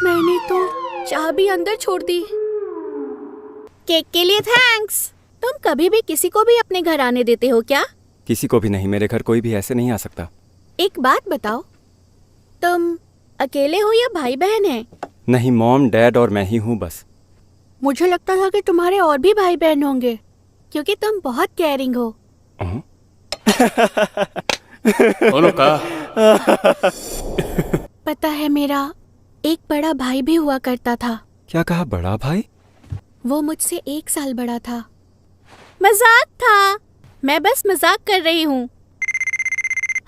मैंने तो चाबी अंदर छोड़ दी। केक के लिए थैंक्स। तुम कभी भी किसी को भी अपने घर आने देते हो क्या? किसी को भी नहीं, मेरे घर कोई भी ऐसे नहीं आ सकता। एक बात बताओ, तुम अकेले हो या भाई बहन है? नहीं, मॉम, डैड और मैं ही हूँ बस। मुझे लगता था कि तुम्हारे और भी भाई बहन होंगे, क्योंकि तुम बहुत केयरिंग हो। पता है, मेरा एक बड़ा भाई भी हुआ करता था। क्या कहा, बड़ा भाई? वो मुझसे 1 साल बड़ा था। मजाक था, मैं बस मजाक कर रही हूँ।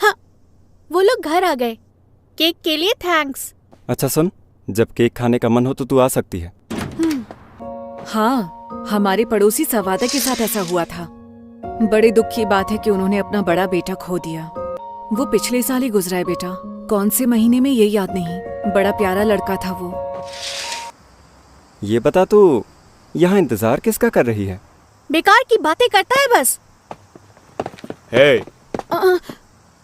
हाँ, वो लोग घर आ गए। केक के लिए थैंक्स। अच्छा सुन, जब केक खाने का मन हो तो तू आ सकती है। हाँ, हमारे पड़ोसी सवादा के साथ ऐसा हुआ था। बड़े दुख की बात है कि उन्होंने अपना बड़ा बेटा खो दिया। वो पिछले साल ही गुजरा है बेटा, कौन से महीने में ये याद नहीं। बड़ा प्यारा लड़का था वो। ये बता, तू यहाँ इंतजार किसका कर रही है? बेकार की बातें करता है बस। हे,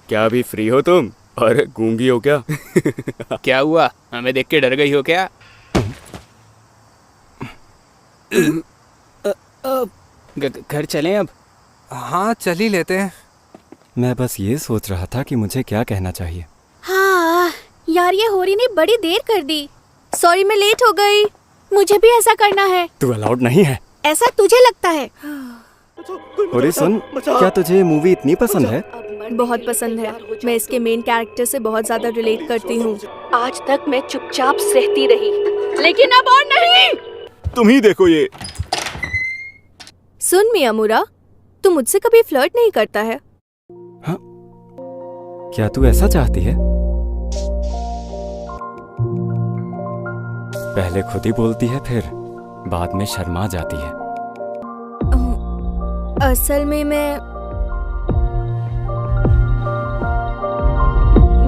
क्या अभी फ्री हो तुम? अरे गूंगी हो क्या? क्या हुआ, हमें देख के डर गई हो क्या? घर चलें अब? हाँ, चल ही लेते हैं। मैं बस ये सोच रहा था कि मुझे क्या कहना चाहिए। हाँ यार, ये होरी ने बड़ी देर कर दी। सॉरी, मैं लेट हो गई। मुझे भी ऐसा करना है। तू अलाउड नहीं है। ऐसा तुझे लगता है? अरे सुन, क्या तुझे मूवी इतनी पसंद है? बहुत पसंद है। मैं इसके मेन कैरेक्टर से बहुत ज्यादा रिलेट करती हूँ। आज तक मैं चुपचाप सहती रही, लेकिन अब और नहीं। तुम ही देखो ये। सुन मियामुरा, तू मुझसे कभी फ्लर्ट नहीं करता है। हाँ? क्या तू ऐसा चाहती है? पहले खुद ही बोलती है, फिर बाद में शर्मा जाती है। असल में मैं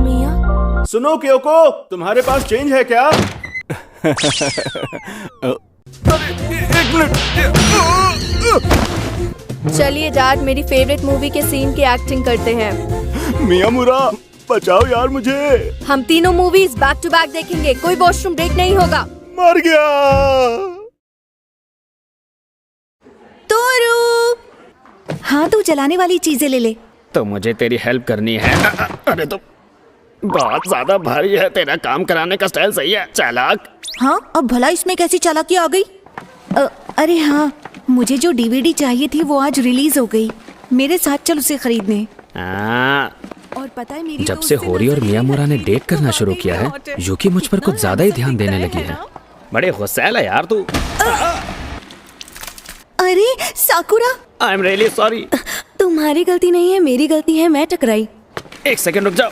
मिया। सुनो क्योको, तुम्हारे पास चेंज है क्या? एक मिनट। चलिए डैड, मेरी फेवरेट मूवी के सीन की एक्टिंग करते हैं। मियामुरा, बचाओ यार मुझे। हम तीनों मूवीज बैक टू बैक देखेंगे, कोई वॉशरूम ब्रेक नहीं होगा। मर गया। तो हाँ, तू जलाने वाली चीजें ले ले। तो मुझे तेरी हेल्प करनी है। अरे तो बहुत ज्यादा भारी है, तेरा काम कराने का स्टाइल सही है, चालाक। हाँ, अब भला इसमें कैसी चालाकी आ गई? अरे हाँ, मुझे जो डीवीडी चाहिए थी वो आज रिलीज हो गई। मेरे साथ चल उसे खरीदने। और पता है मेरी जब से होरी और मियामुरा ने डेट करना शुरू किया है, यूकी मुझ पर कुछ ज्यादा ही ध्यान देने लगी है। बड़े गुस्सैल है यार तू। अरे साकुरा, आई एम रियली सॉरी। तुम्हारी गलती नहीं है, मेरी गलती है, मैं टकराई। एक सेकंड रुक जाओ।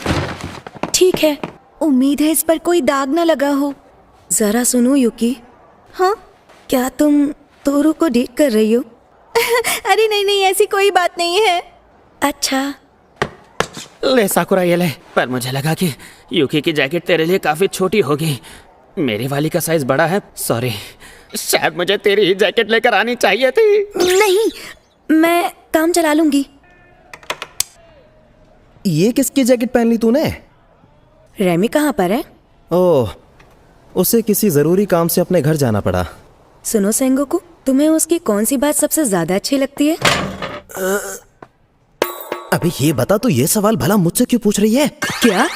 ठीक है, उम्मीद है इस पर कोई दाग न लगा हो। जरा सुनो यूकी। हाँ, क्या तुम तोरू को डेट कर रही हो? अरे नहीं नहीं, ऐसी कोई बात नहीं है। अच्छा, ले साकुरा ये ले। पर मुझे लगा कि यूकी की जैकेट तेरे लिए काफी छोटी होगी, मेरी वाली का साइज बड़ा है। सॉरी, शायद मुझे तेरी ही जैकेट लेकर आनी चाहिए थी। नहीं, मैं काम चला लूंगी। ये किसकी जैकेट पहन ली तूने? रेमी कहाँ पर है? ओह, उसे किसी जरूरी काम से अपने घर जाना पड़ा। सुनो सेंगोकू, तुम्हें उसकी कौन सी बात सबसे ज्यादा अच्छी लगती है? अबे ये बता, तू ये सवाल भला मुझसे क्यों पूछ रही है? क्या?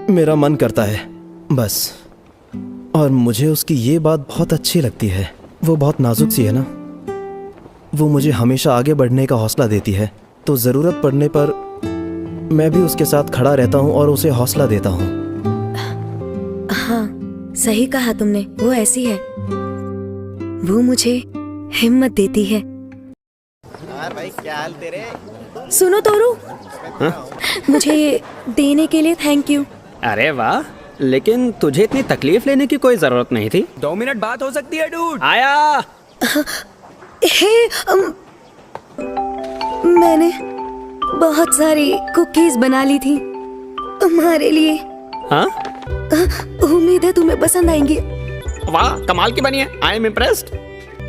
मेरा मन करता है बस। और मुझे उसकी ये बात बहुत अच्छी लगती है। वो बहुत नाजुक सी है ना। वो मुझे हमेशा आगे बढ़ने का हौसला देती है, तो ज़रूरत पड़ने पर मैं भी उसके साथ खड़ा रहता हूँ और उसे हौसला देता हूँ। हाँ, सही कहा तुमने, वो ऐसी है। वो मुझे हिम्मत देती है। भाई क्या हाल तेरे? सुनो तोरू, मुझे देने के लिए थैंक यू। अरे वाह, लेकिन तुझे इतनी तकलीफ लेने की कोई जरूरत नहीं थी। 2 मिनट बात हो सकती है डूड। आया। हे, मैंने बहुत सारी कुकीज बना ली थी तुम्हारे लिए। हाँ? उम्मीद है तुम्हें पसंद आएंगी। वाह, कमाल की बनी है। I am impressed.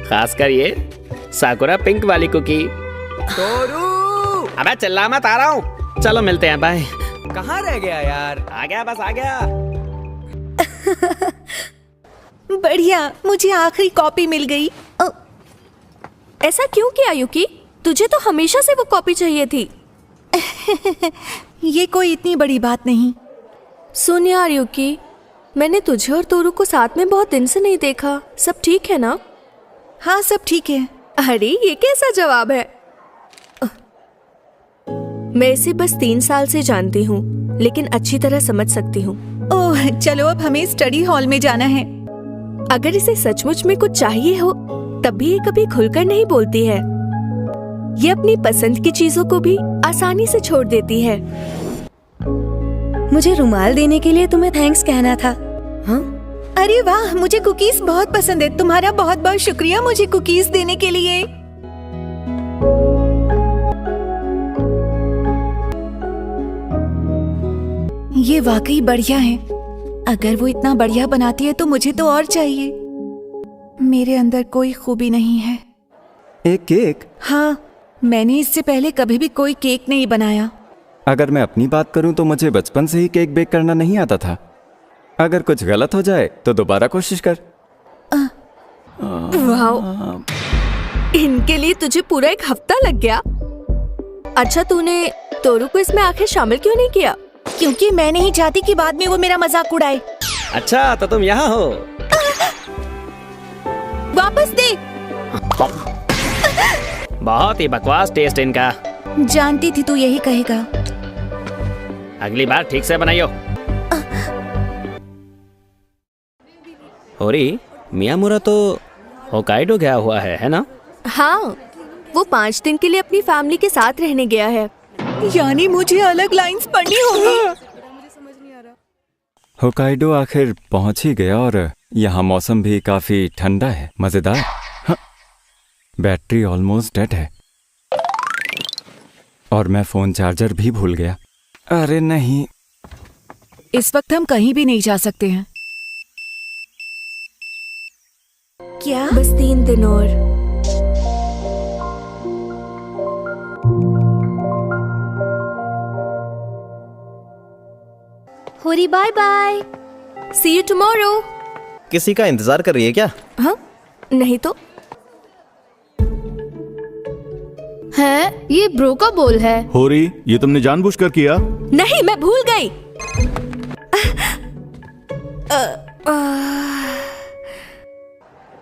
खासकर ये साकुरा पिंक वाली कुकी। तोरू, अबे चिल्ला मत, आ रहा हूँ। चलो मिलते हैं, बाय। कहाँ रह गया यार? आ गया, बस आ गया। बढ़िया, मुझे आखिरी कॉपी मिल गई। ऐसा क्यों किया यूकी? तुझे तो हमेशा से वो कॉपी चाहिए थी। ये कोई इतनी बड़ी बात नहीं। सुन यार यूकी, मैंने तुझे और तोरू को साथ में बहुत दिन से नहीं देखा। सब ठीक है ना? हाँ, सब ठीक है। अरे ये कैसा जवाब है? मैं इसे बस 3 साल से जानती हूँ, लेकिन अच्छी तरह समझ सकती हूँ। ओह, चलो अब हमें स्टडी हॉल में जाना है। अगर इसे सचमुच में कुछ चाहिए हो तब भी ये कभी खुलकर नहीं बोलती है। ये अपनी पसंद की चीजों को भी आसानी से छोड़ देती है। मुझे रुमाल देने के लिए तुम्हें थैंक्स कहना था। हाँ? अरे वाह, मुझे कुकीज बहुत पसंद है। तुम्हारा बहुत बहुत शुक्रिया मुझे कुकीज देने के लिए। ये वाकई बढ़िया है। अगर वो इतना बढ़िया बनाती है तो मुझे तो और चाहिए। मेरे अंदर कोई खूबी नहीं है। एक केक? हाँ, मैंने इससे पहले कभी भी कोई केक नहीं बनाया। अगर मैं अपनी बात करूं तो मुझे बचपन से ही केक बेक करना नहीं आता था। अगर कुछ गलत हो जाए तो दोबारा कोशिश कर। वाह, इनके लिए तुझे पूरा 1 हफ्ता लग गया। अच्छा, तूने तोरू को इसमें आखिर शामिल क्यों नहीं किया? क्योंकि मैं नहीं चाहती कि बाद में वो मेरा मजाक उड़ाए। अच्छा, तो तुम यहाँ हो। वापस दे। बहुत ही बकवास टेस्ट इनका। जानती थी तू यही कहेगा। अगली बार ठीक से बनाइयो। होरी, मियामुरा तो होकाइडो गया हुआ है ना? हाँ, वो 5 दिन के लिए अपनी फैमिली के साथ रहने गया है। यानी मुझे अलग लाइंस पढ़नी होगी। होकाइडो आखिर पहुंच ही गया और यहाँ मौसम भी काफी ठंडा है, मजेदार। हाँ, बैटरी ऑलमोस्ट डेड है और मैं फोन चार्जर भी भूल गया। अरे नहीं, इस वक्त हम कहीं भी नहीं जा सकते हैं। क्या? बस 3 दिन और। Hori, bye bye. See you tomorrow. किसी का इंतजार कर रही है क्या? हाँ, नहीं तो। है? ये ब्रो का बोल है। होरी, ये तुमने जानबूझकर किया? नहीं, मैं भूल गई।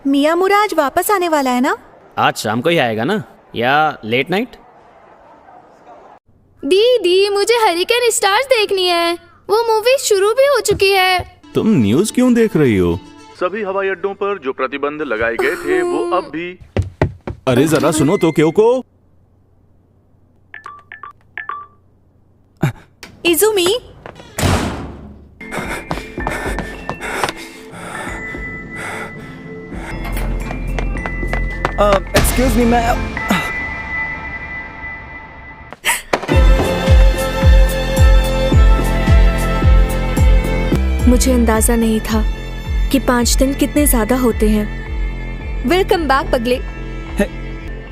मियामुरा आज वापस आने वाला है ना? आज शाम को ही आएगा ना, या लेट नाइट? दीदी, मुझे हरिकेन स्टार्स देखनी है। वो मूवी शुरू भी हो चुकी है। तुम न्यूज़ क्यों देख रही हो? सभी हवाई अड्डों पर जो प्रतिबंध लगाए गए थे वो अब भी। अरे जरा सुनो तो क्यों इजुमी, एक्सक्यूज मी, मैं मुझे अंदाजा नहीं था कि 5 दिन कितने ज्यादा होते हैं। वेलकम बैक पगले।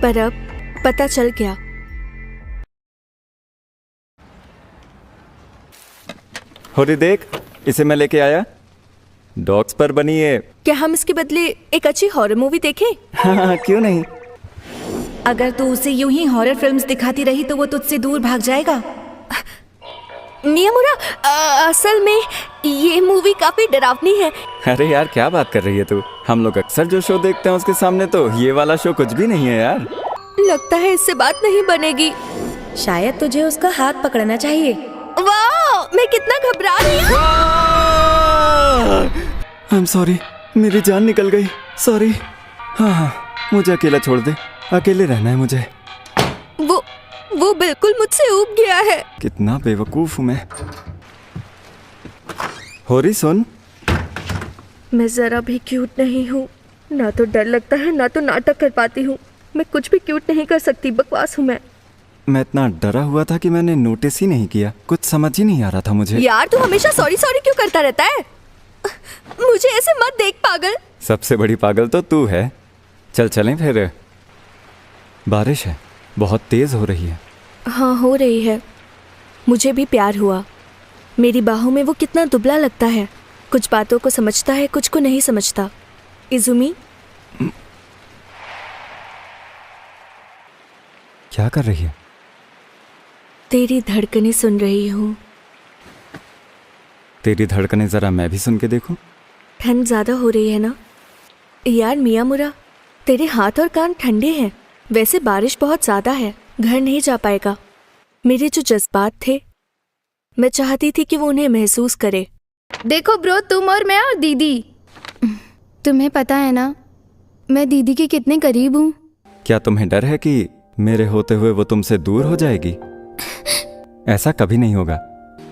पर अब पता चल गया। होरी देख, इसे मैं लेके आया। डॉग्स पर बनी है। क्या हम इसके बदले एक अच्छी हॉरर मूवी देखें? हाँ, क्यों नहीं। अगर तू उसे यूं ही हॉरर फिल्म्स दिखाती रही तो वो तुझसे दूर भाग जाएगा। मियामुरा, असल में ये मूवी काफी डरावनी है। अरे यार, क्या बात कर रही है तू? हम लोग अक्सर जो शो देखते हैं उसके सामने तो ये वाला शो कुछ भी नहीं है यार। लगता है इससे बात नहीं बनेगी। शायद तुझे उसका हाथ पकड़ना चाहिए। वाह, मैं कितना घबरा रही हूँ। आई एम सॉरी, मेरी जान निकल गई। सॉरी। हाँ, मुझे अकेला छोड़ दे, अकेले रहना है मुझे। वो बिल्कुल मुझसे ऊब गया है। कितना बेवकूफ हूँ मैं। होरी सुन, मैं जरा भी क्यूट नहीं हूँ। ना तो डर लगता है, ना तो नाटक कर पाती हूँ। मैं कुछ भी क्यूट नहीं कर सकती, बकवास हूँ मैं। मैं इतना डरा हुआ था कि मैंने नोटिस ही नहीं किया। कुछ समझ ही नहीं आ रहा था मुझे। यार, तू हमेशा सॉरी सॉरी क्यों करता रहता है? मुझे ऐसे मत देख पागल। सबसे बड़ी पागल तो तू है। चल चलें फिर। बारिश है, बहुत तेज हो रही है। हाँ, हो रही है। मुझे भी प्यार हुआ। मेरी बाहों में वो कितना दुबला लगता है। कुछ बातों को समझता है, कुछ को नहीं समझता। इजुमी, क्या कर रही है? तेरी धड़कनें सुन रही हूँ। तेरी धड़कनें जरा मैं भी सुन के देखूं। ठंड ज्यादा हो रही है ना? यार मियामुरा, तेरे हाथ और कान ठंडे हैं। वैसे बारिश बहुत ज्यादा है, घर नहीं जा पाएगा। मेरे जो जज्बात थे, मैं चाहती थी कि वो उन्हें महसूस करे। देखो ब्रो, तुम और मैं और दीदी। तुम्हें पता है ना, मैं दीदी के कितने करीब हूँ। क्या तुम्हें डर है कि मेरे होते हुए वो तुमसे दूर हो जाएगी? ऐसा कभी नहीं होगा।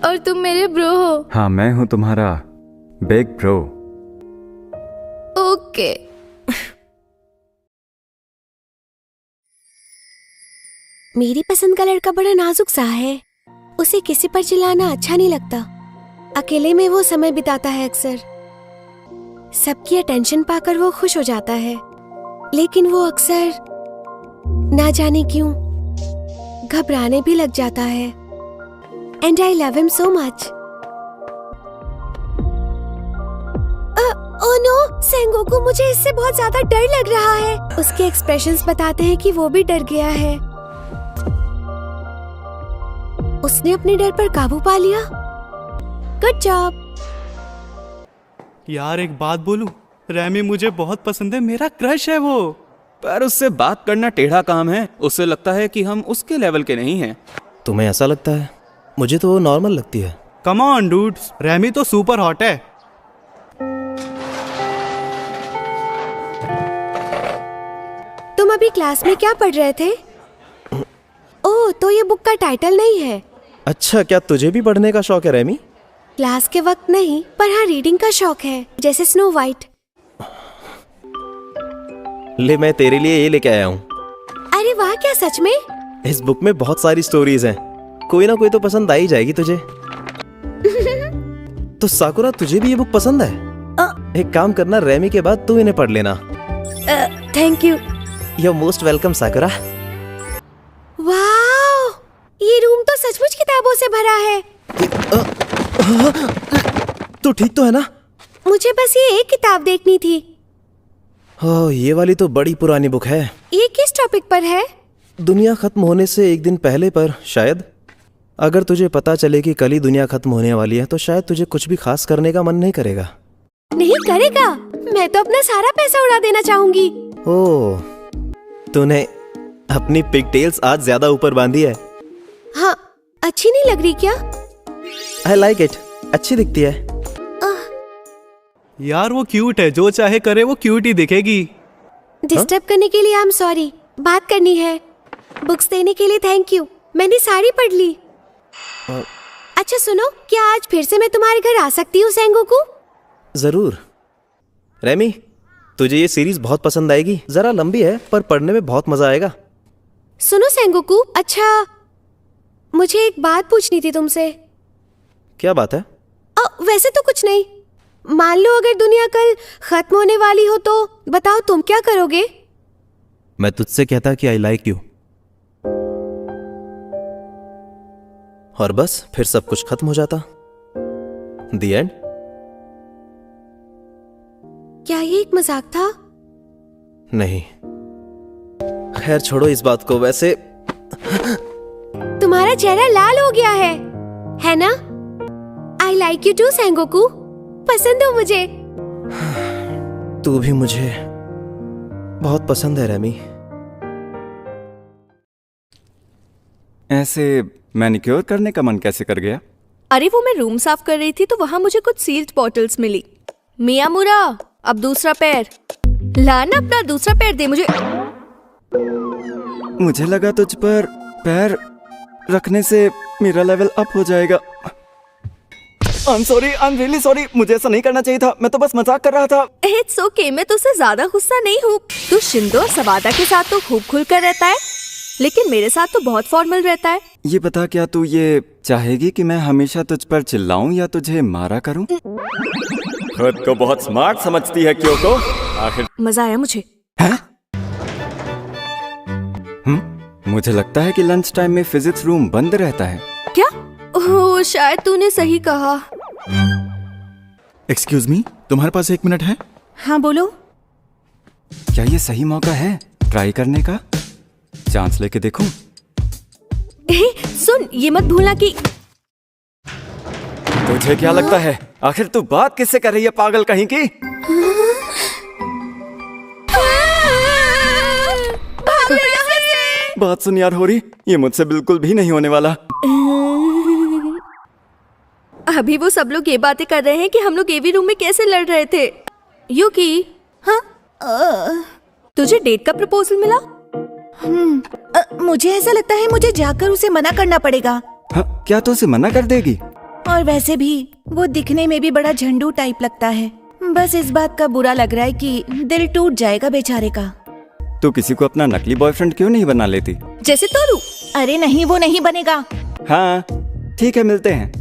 और तुम मेरे ब्रो हो। हाँ, मैं हूँ तुम्हारा बिग ब्रो। ओके। मेरी पसंद का लड़का बड़ा नाजुक सा है। उसे किसी पर चिल्लाना अच्छा नहीं लगता। अकेले में वो समय बिताता है अक्सर। सबकी अटेंशन पाकर वो खुश हो जाता है, लेकिन वो अक्सर ना जाने क्यों घबराने भी लग जाता है। And I love him so much. Oh no, Sengoku, मुझे इससे बहुत ज्यादा डर लग रहा है। उसके एक्सप्रेशंस बताते हैं कि वो भी डर गया है। उसने अपने डर पर काबू पा लिया। Good job. यार, एक बात बोलूं, रैमी मुझे बहुत पसंद है। मेरा क्रश है वो। पर उससे बात करना टेढ़ा काम है। उससे लगता है कि हम उसके लेवल के नहीं हैं। तुम्हें ऐसा लगता है? मुझे तो वो नॉर्मल लगती है। कम ऑन डूड, रैमी तो सुपर हॉट है। तुम अभी क्लास में क्या पढ़ रहे थे? ओह, तो ये बुक का टाइटल नहीं है। अच्छा, क्या तुझे भी पढ़ने का शौक है रैमी? क्लास के वक्त नहीं, पर हाँ रीडिंग का शौक है, जैसे स्नो वाइट। ले, मैं तेरे लिए ये लेके आया हूँ। अरे वाह, क्या सच में? इस बुक में बहुत सारी स्टोरीज हैं। कोई ना कोई तो पसंद आ ही जाएगी तुझे। तो साकुरा, तुझे भी ये बुक पसंद है? एक काम करना, रैमी के बाद तू इन्हें पढ़ लेना। Thank you. You're most welcome, साकुरा। वाह, ये रूम तो सचमुच किताबों से भरा है। तू ठीक तो है ना? मुझे बस ये एक किताब देखनी थी। ओह, ये वाली तो बड़ी पुरानी बुक है। ये किस टॉपिक पर है? दुनिया खत्म होने से एक दिन पहले, पर शायद अगर तुझे पता चले कि कल ही दुनिया खत्म होने वाली है तो शायद तुझे कुछ भी खास करने का मन नहीं करेगा। नहीं करेगा, मैं तो अपना सारा पैसा उड़ा देना चाहूंगी। ओह, तूने अपनी पिगटेल्स आज ज्यादा ऊपर बांधी है। हाँ, अच्छी नहीं लग रही क्या? आई लाइक इट, अच्छी दिखती है। यार वो क्यूट है, जो चाहे करे वो क्यूट ही दिखेगी। डिस्टर्ब करने के लिए आई एम सॉरी। बात करनी है। बुक्स देने के लिए थैंक यू। मैंने सारी पढ़ ली। अच्छा सुनो, क्या आज फिर से मैं तुम्हारे घर आ सकती हूँ सेंगोकू? जरूर। रेमी, तुझे ये सीरीज बहुत पसंद आएगी। जरा लंबी है पर पढ़ने में बहुत मजा आएगा। सुनो सेंगोकू, अच्छा मुझे एक बात पूछनी थी तुमसे। क्या बात है? वैसे तो कुछ नहीं। मान लो अगर दुनिया कल खत्म होने वाली हो तो बताओ तुम क्या करोगे? मैं तुझसे कहता कि आई लाइक यू, और बस फिर सब कुछ खत्म हो जाता। The end. क्या ये एक मजाक था? नहीं, खैर छोड़ो इस बात को। वैसे तुम्हारा चेहरा लाल हो गया है ना? I like you too Sengoku. पसंद हो मुझे। तू भी मुझे बहुत पसंद है रेमी। ऐसे मैनिक्योर करने का मन कैसे कर गया? अरे वो मैं रूम साफ कर रही थी तो वहां मुझे कुछ सील्ड बॉटल्स मिली। मियामुरा, अब दूसरा पैर लाना, अपना दूसरा पैर दे मुझे। मुझे लगा तुझ पर पैर रखने से मेरा लेवल अप हो जाएगा। आई am sorry, I am really sorry. मुझे ऐसा नहीं करना चाहिए था। मैं तो बस मजाक कर रहा था। इट्स ओके, मैं तुझसे ज्यादा गुस्सा नहीं हूँ। तू शिंदो और सवादा के साथ तो खूब खुलकर रहता है, लेकिन मेरे साथ तो बहुत फॉर्मल रहता है। ये बता, क्या तू ये चाहेगी कि मैं हमेशा तुझ पर चिल्लाऊं या तुझे मारा करूं? खुद को बहुत स्मार्ट समझती है क्यों? आखिर मजा आया मुझे। मुझे लगता है कि लंच टाइम में फिजिक्स रूम बंद रहता है। क्या? ओह, शायद तूने सही कहा। एक्सक्यूज मी, तुम्हारे पास 1 मिनट है? हाँ बोलो। क्या ये सही मौका है ट्राई करने का? चांस लेके देखूं? सुन, ये मत भूलना कि तुझे क्या लगता है आखिर तू बात किससे कर रही है, पागल कहीं की? बात सुन यार होरी, ये मुझसे बिल्कुल भी नहीं होने वाला। अभी वो सब लोग ये बातें कर रहे हैं कि हम लोग एवी रूम में कैसे लड़ रहे थे। यूकी, हाँ तुझे डेट का प्रपोजल मिला? मुझे ऐसा लगता है मुझे जाकर उसे मना करना पड़ेगा। हाँ, क्या तू उसे मना कर देगी? और वैसे भी वो दिखने में भी बड़ा झंडू टाइप लगता है। बस इस बात का बुरा लग रहा है कि दिल टूट जाएगा बेचारे का। तू किसी को अपना नकली बॉयफ्रेंड क्यों नहीं बना लेती? जैसे तोरू। अरे नहीं, वो नहीं बनेगा। हाँ ठीक है, मिलते हैं।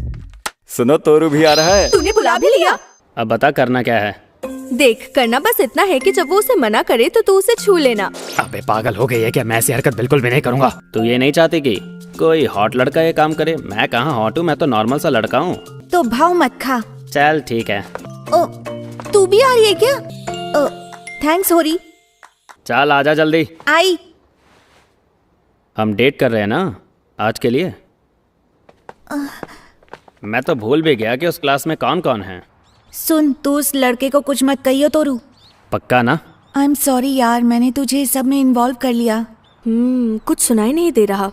सुनो, तोरू भी आ रहा है। तूने बुला भी लिया? अब बता करना क्या है? देख, करना बस इतना है कि जब वो उसे मना करे तो तू उसे छू लेना। अबे पागल हो गई है क्या? मैं ऐसी हरकत बिल्कुल भी नहीं करूंगा। तू ये नहीं चाहती कि कोई हॉट लड़का ये काम करे? मैं कहाँ हॉट हूँ, मैं तो नॉर्मल सा लड़का हूँ। तो भाव मत खा। चल ठीक है। ओ, तू भी आ रही है क्या? थैंक्स होरी। चल आजा जल्दी। आई। हम डेट कर रहे हैं ना आज के लिए? मैं तो भूल भी गया कि उस क्लास में कौन कौन है। सुन, तू उस लड़के को कुछ मत कहियो तोरू। पक्का ना? आई एम सॉरी यार, मैंने तुझे सब में इन्वॉल्व कर लिया। कुछ सुनाई नहीं दे रहा।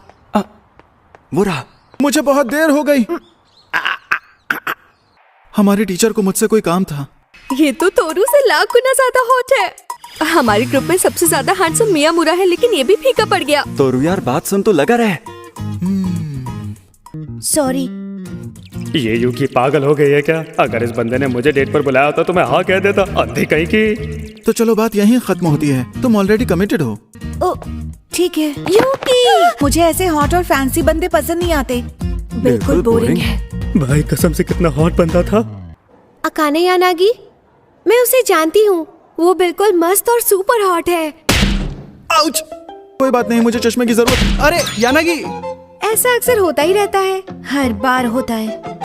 वो रहा। मुझे बहुत देर हो गई। हमारे टीचर को मुझसे कोई काम था। ये तो तोरू से लाख गुना ज्यादा हॉट है। हमारे ग्रुप में सबसे ज्यादा हैंडसम मियामुरा है, लेकिन ये भी फीका पड़ गया। तोरू यार बात सुन, तो लगा रहे। सॉरी। ये यूकी पागल हो गई है क्या? अगर इस बंदे ने मुझे डेट पर बुलाया होता तो मैं हाँ कह देता। अंधी कहीं की। तो चलो बात यहीं खत्म होती है। तुम ऑलरेडी कमिटेड हो। ओ ठीक है। यूकी, मुझे ऐसे हॉट और फैंसी बंदे पसंद नहीं आते। बिल्कुल बोरिंग है। भाई कसम से कितना हॉट बंदा था। अकाने यानागी, मैं उसे जानती हूँ। वो बिल्कुल मस्त और सुपर हॉट है। आउच! कोई बात नहीं, मुझे चश्मे की जरूरत। अरे यानागी, ऐसा अक्सर होता ही रहता है। हर बार होता है।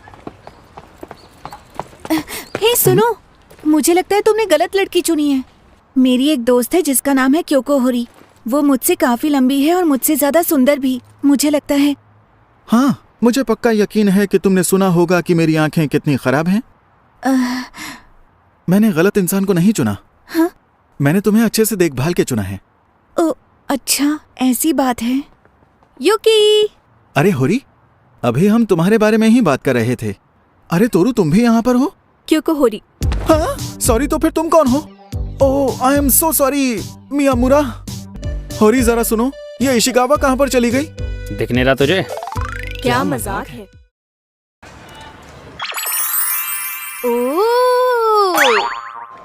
हे सुनो, मुझे लगता है तुमने गलत लड़की चुनी है। मेरी एक दोस्त है जिसका नाम है क्योको होरी। वो मुझसे काफी लंबी है और मुझसे ज्यादा सुंदर भी, मुझे लगता है। हाँ, मुझे पक्का यकीन है कि तुमने सुना होगा कि मेरी आंखें कितनी खराब हैं। मैंने गलत इंसान को नहीं चुना। हाँ? मैंने तुम्हें अच्छे से देखभाल के चुना है। ओ, अच्छा ऐसी बात है। युकी! अरे होरी, अभी हम तुम्हारे बारे में ही बात कर रहे थे। अरे तोरू, तुम भी यहाँ पर हो? क्योंकि होरी। हाँ? सॉरी, तो फिर तुम कौन हो? ओह, आई एम सो सॉरी मियामुरा। होरी जरा सुनो, ये इशिकावा कहाँ पर चली गई? दिख नहीं रहा तुझे? क्या मजाक है। ओह,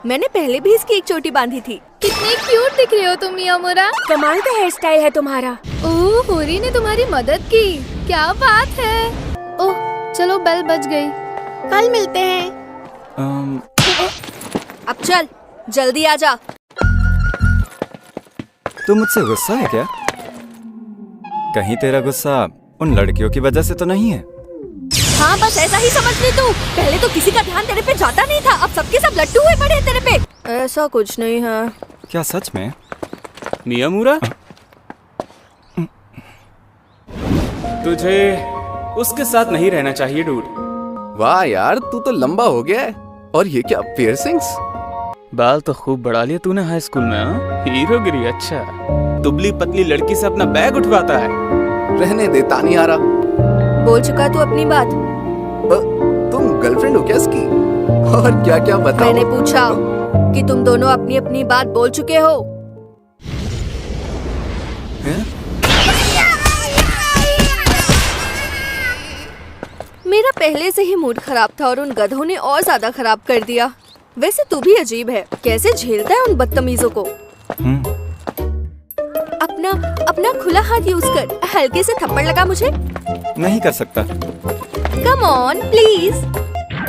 मैंने पहले भी इसकी एक चोटी बांधी थी। कितनी क्यूट दिख रहे हो तुम मियामुरा। कमाल का हेयर स्टाइल है तुम्हारा। ओह, होरी ने तुम्हारी मदद की, क्या बात है। ओह, चलो बेल बज गई, कल मिलते हैं। अब चल, जल्दी आ जा। तू मुझसे गुस्सा है क्या? कहीं तेरा गुस्सा उन लड़कियों की वजह से तो नहीं है? हाँ, बस ऐसा ही समझ ले तू। पहले तो किसी का ध्यान तेरे पे जाता नहीं था, अब सबके सब लट्टू हुए पड़े हैं तेरे पे। ऐसा कुछ नहीं है। क्या सच में? मियामुरा, तुझे उसके साथ नहीं रहना चाहिए डूड। वाह यार, तू तो लंबा हो गया है। और ये क्या पियर्सिंग्स? बाल तो खूब बढ़ा लिए तूने हाई स्कूल में। हाँ, हीरोगिरी। अच्छा, दुबली पतली लड़की से अपना बैग उठवाता है। रहने दे तानिहारा। बोल चुका तू अपनी बात? तुम गर्लफ्रेंड हो क्या इसकी? और क्या क्या बताओ? मैंने पूछा कि तुम दोनों अपनी अपनी बात बोल चुके हो। मेरा पहले से ही मूड खराब था और उन गधों ने और ज्यादा खराब कर दिया। वैसे तू भी अजीब है, कैसे झेलता है उन बदतमीजों को। अपना अपना खुला हाथ यूज कर, हल्के से थप्पड़ लगा मुझे। नहीं कर सकता। Come on please.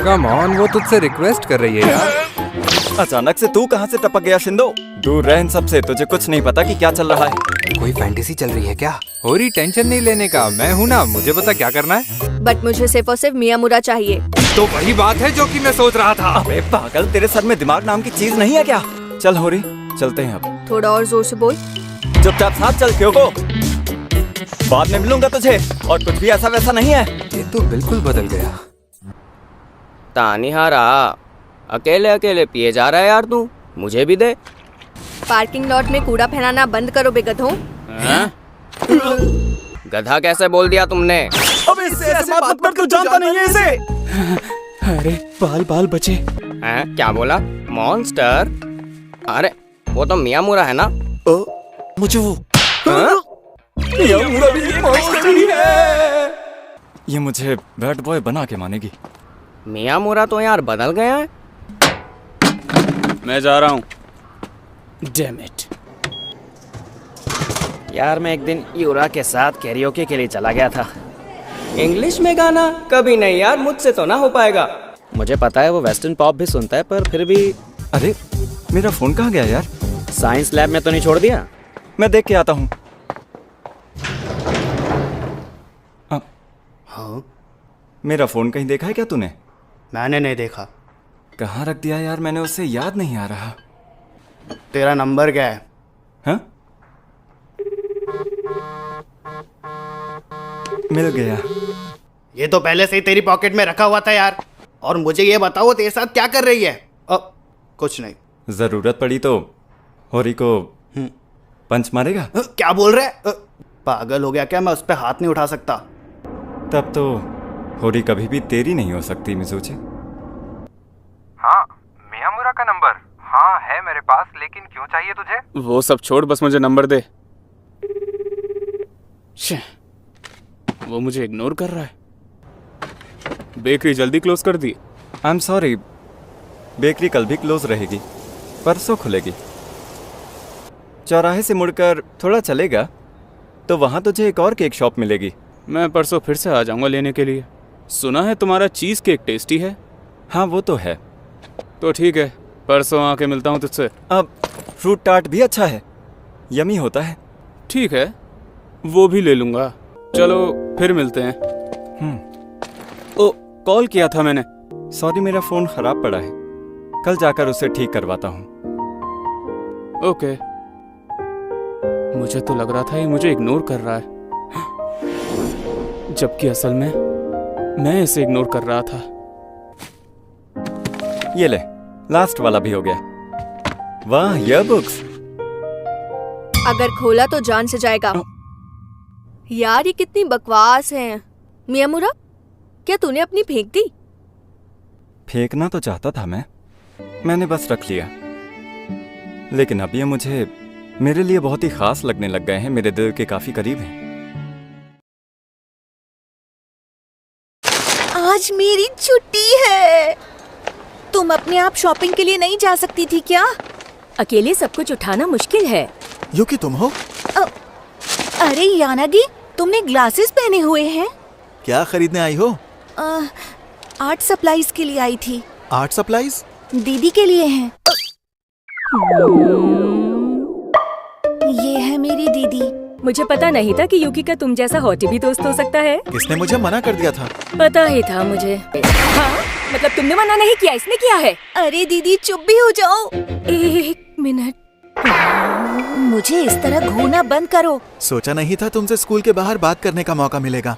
Come on, वो तुझसे रिक्वेस्ट कर रही है यार। अचानक से तू कहाँ से टपक गया शिंदो? दूर रह इन सबसे, तुझे कुछ नहीं पता कि क्या चल रहा है। कोई फैंटेसी चल रही है क्या? होरी, टेंशन नहीं लेने का, मैं हूँ ना, मुझे पता क्या करना है। बट मुझे सिर्फ और सिर्फ मियामुरा चाहिए। तो वही बात है जो कि मैं सोच रहा था। अबे पागल, तेरे सर में दिमाग नाम की चीज नहीं है क्या? चल होरी, चलते हैं अब। थोड़ा और जोर से बोल। चुपचाप साथ चल क्योंको। बाद में मिलूंगा तुझे, और कुछ भी ऐसा वैसा नहीं है। ये तो बिल्कुल बदल गया। तानिहारा, अकेले अकेले पिए जा रहा है यार तू, मुझे भी दे। पार्किंग लॉट में कूड़ा फैलाना बंद करो बेगधों। गधा कैसे बोल दिया तुमने? अबे इससे ऐसे बात मत कर, तू जानता नहीं है इसे। अरे बाल बाल बचे। हैं? क्या बोला? मॉन्स्टर? अरे वो तो मियामुरा है ना? मुझे वो मियामुरा भी एक मॉन्स्टर ही है। ये मुझे बैड बॉय बना के मानेगी। मियामुरा तो यार बदल गया है। मैं जा रहा हूँ। Damn it. यार मैं एक दिन यूरा के साथ कैरियोके के लिए चला गया था। इंग्लिश में गाना? कभी नहीं यार, मुझसे तो ना हो पाएगा। मुझे पता है वो वेस्टर्न पॉप भी सुनता है, पर फिर भी। अरे मेरा फोन कहाँ गया यार? साइंस लैब में तो नहीं छोड़ दिया? मैं देख के आता हूँ। हाँ? मेरा फोन कहीं देखा है क्या तूने? मैंने नहीं देखा। कहाँ रख दिया यार मैंने, उसे याद नहीं आ रहा। तेरा नंबर क्या है? हाँ? मिल गया। ये तो पहले से ही तेरी पॉकेट में रखा हुआ था यार। और मुझे ये बताओ तेरे साथ क्या कर रही है? कुछ नहीं। जरूरत पड़ी तो होरी को पंच मारेगा? क्या बोल रहा है? पागल हो गया क्या? मैं उस पर हाथ नहीं उठा सकता। तब तो होरी कभी भी तेरी नहीं हो सकती मिज़ुची। हाँ, मियामुरा का नंबर? हाँ है मेरे पास, लेकिन क्यों चाहिए तुझे? वो सब छोड़, बस मुझे नंबर दे। वो मुझे इग्नोर कर रहा है। बेकरी जल्दी क्लोज कर दी। आई एम सॉरी, बेकरी कल भी क्लोज रहेगी, परसों खुलेगी। चौराहे से मुड़कर थोड़ा चलेगा तो वहाँ तुझे एक और केक शॉप मिलेगी। मैं परसों फिर से आ जाऊंगा लेने के लिए। सुना है तुम्हारा चीज़ केक टेस्टी है। हाँ वो तो है। तो ठीक है, परसों आके मिलता हूँ तुझसे। अब फ्रूट टार्ट भी अच्छा है, यमी होता है। ठीक है, वो भी ले लूँगा। चलो फिर मिलते हैं। ओ, कॉल किया था मैंने। सॉरी मेरा फ़ोन ख़राब पड़ा है, कल जाकर उसे ठीक करवाता हूँ। ओके। मुझे तो लग रहा था ये मुझे इग्नोर कर रहा है, जबकि असल में मैं इसे इग्नोर कर रहा था। ये ले, लास्ट वाला भी हो गया। वाह, ये बुक्स। अगर खोला तो जान से जाएगा। यार ये कितनी बकवास है। मियामुरा, क्या तूने अपनी फेंक दी? फेंकना तो चाहता था मैंने बस रख लिया। लेकिन अब ये मुझे मेरे लिए बहुत ही खास लगने लग गए हैं, मेरे दिल के काफी करीब हैं। आज मेरी छुट्टी है। तुम अपने आप शॉपिंग के लिए नहीं जा सकती थी क्या? अकेले सब कुछ उठाना मुश्किल है। युकी तुम हो? अरे यानागी, तुमने ग्लासेस पहने हुए हैं। क्या खरीदने आई हो? आर्ट सप्लाईज के लिए आई थी। Art supplies? दीदी के लिए हैं। ये है मेरी दीदी। मुझे पता नहीं था कि युकी का तुम जैसा हॉटी भी दोस्त हो सकता है। किसने मुझे मना कर दिया था? पता ही था मुझे। हाँ, मतलब तुमने मना नहीं किया, इसने किया है। अरे दीदी चुप भी हो जाओ। 1 मिनट। मुझे इस तरह घूरना बंद करो। सोचा नहीं था तुमसे स्कूल के बाहर बात करने का मौका मिलेगा।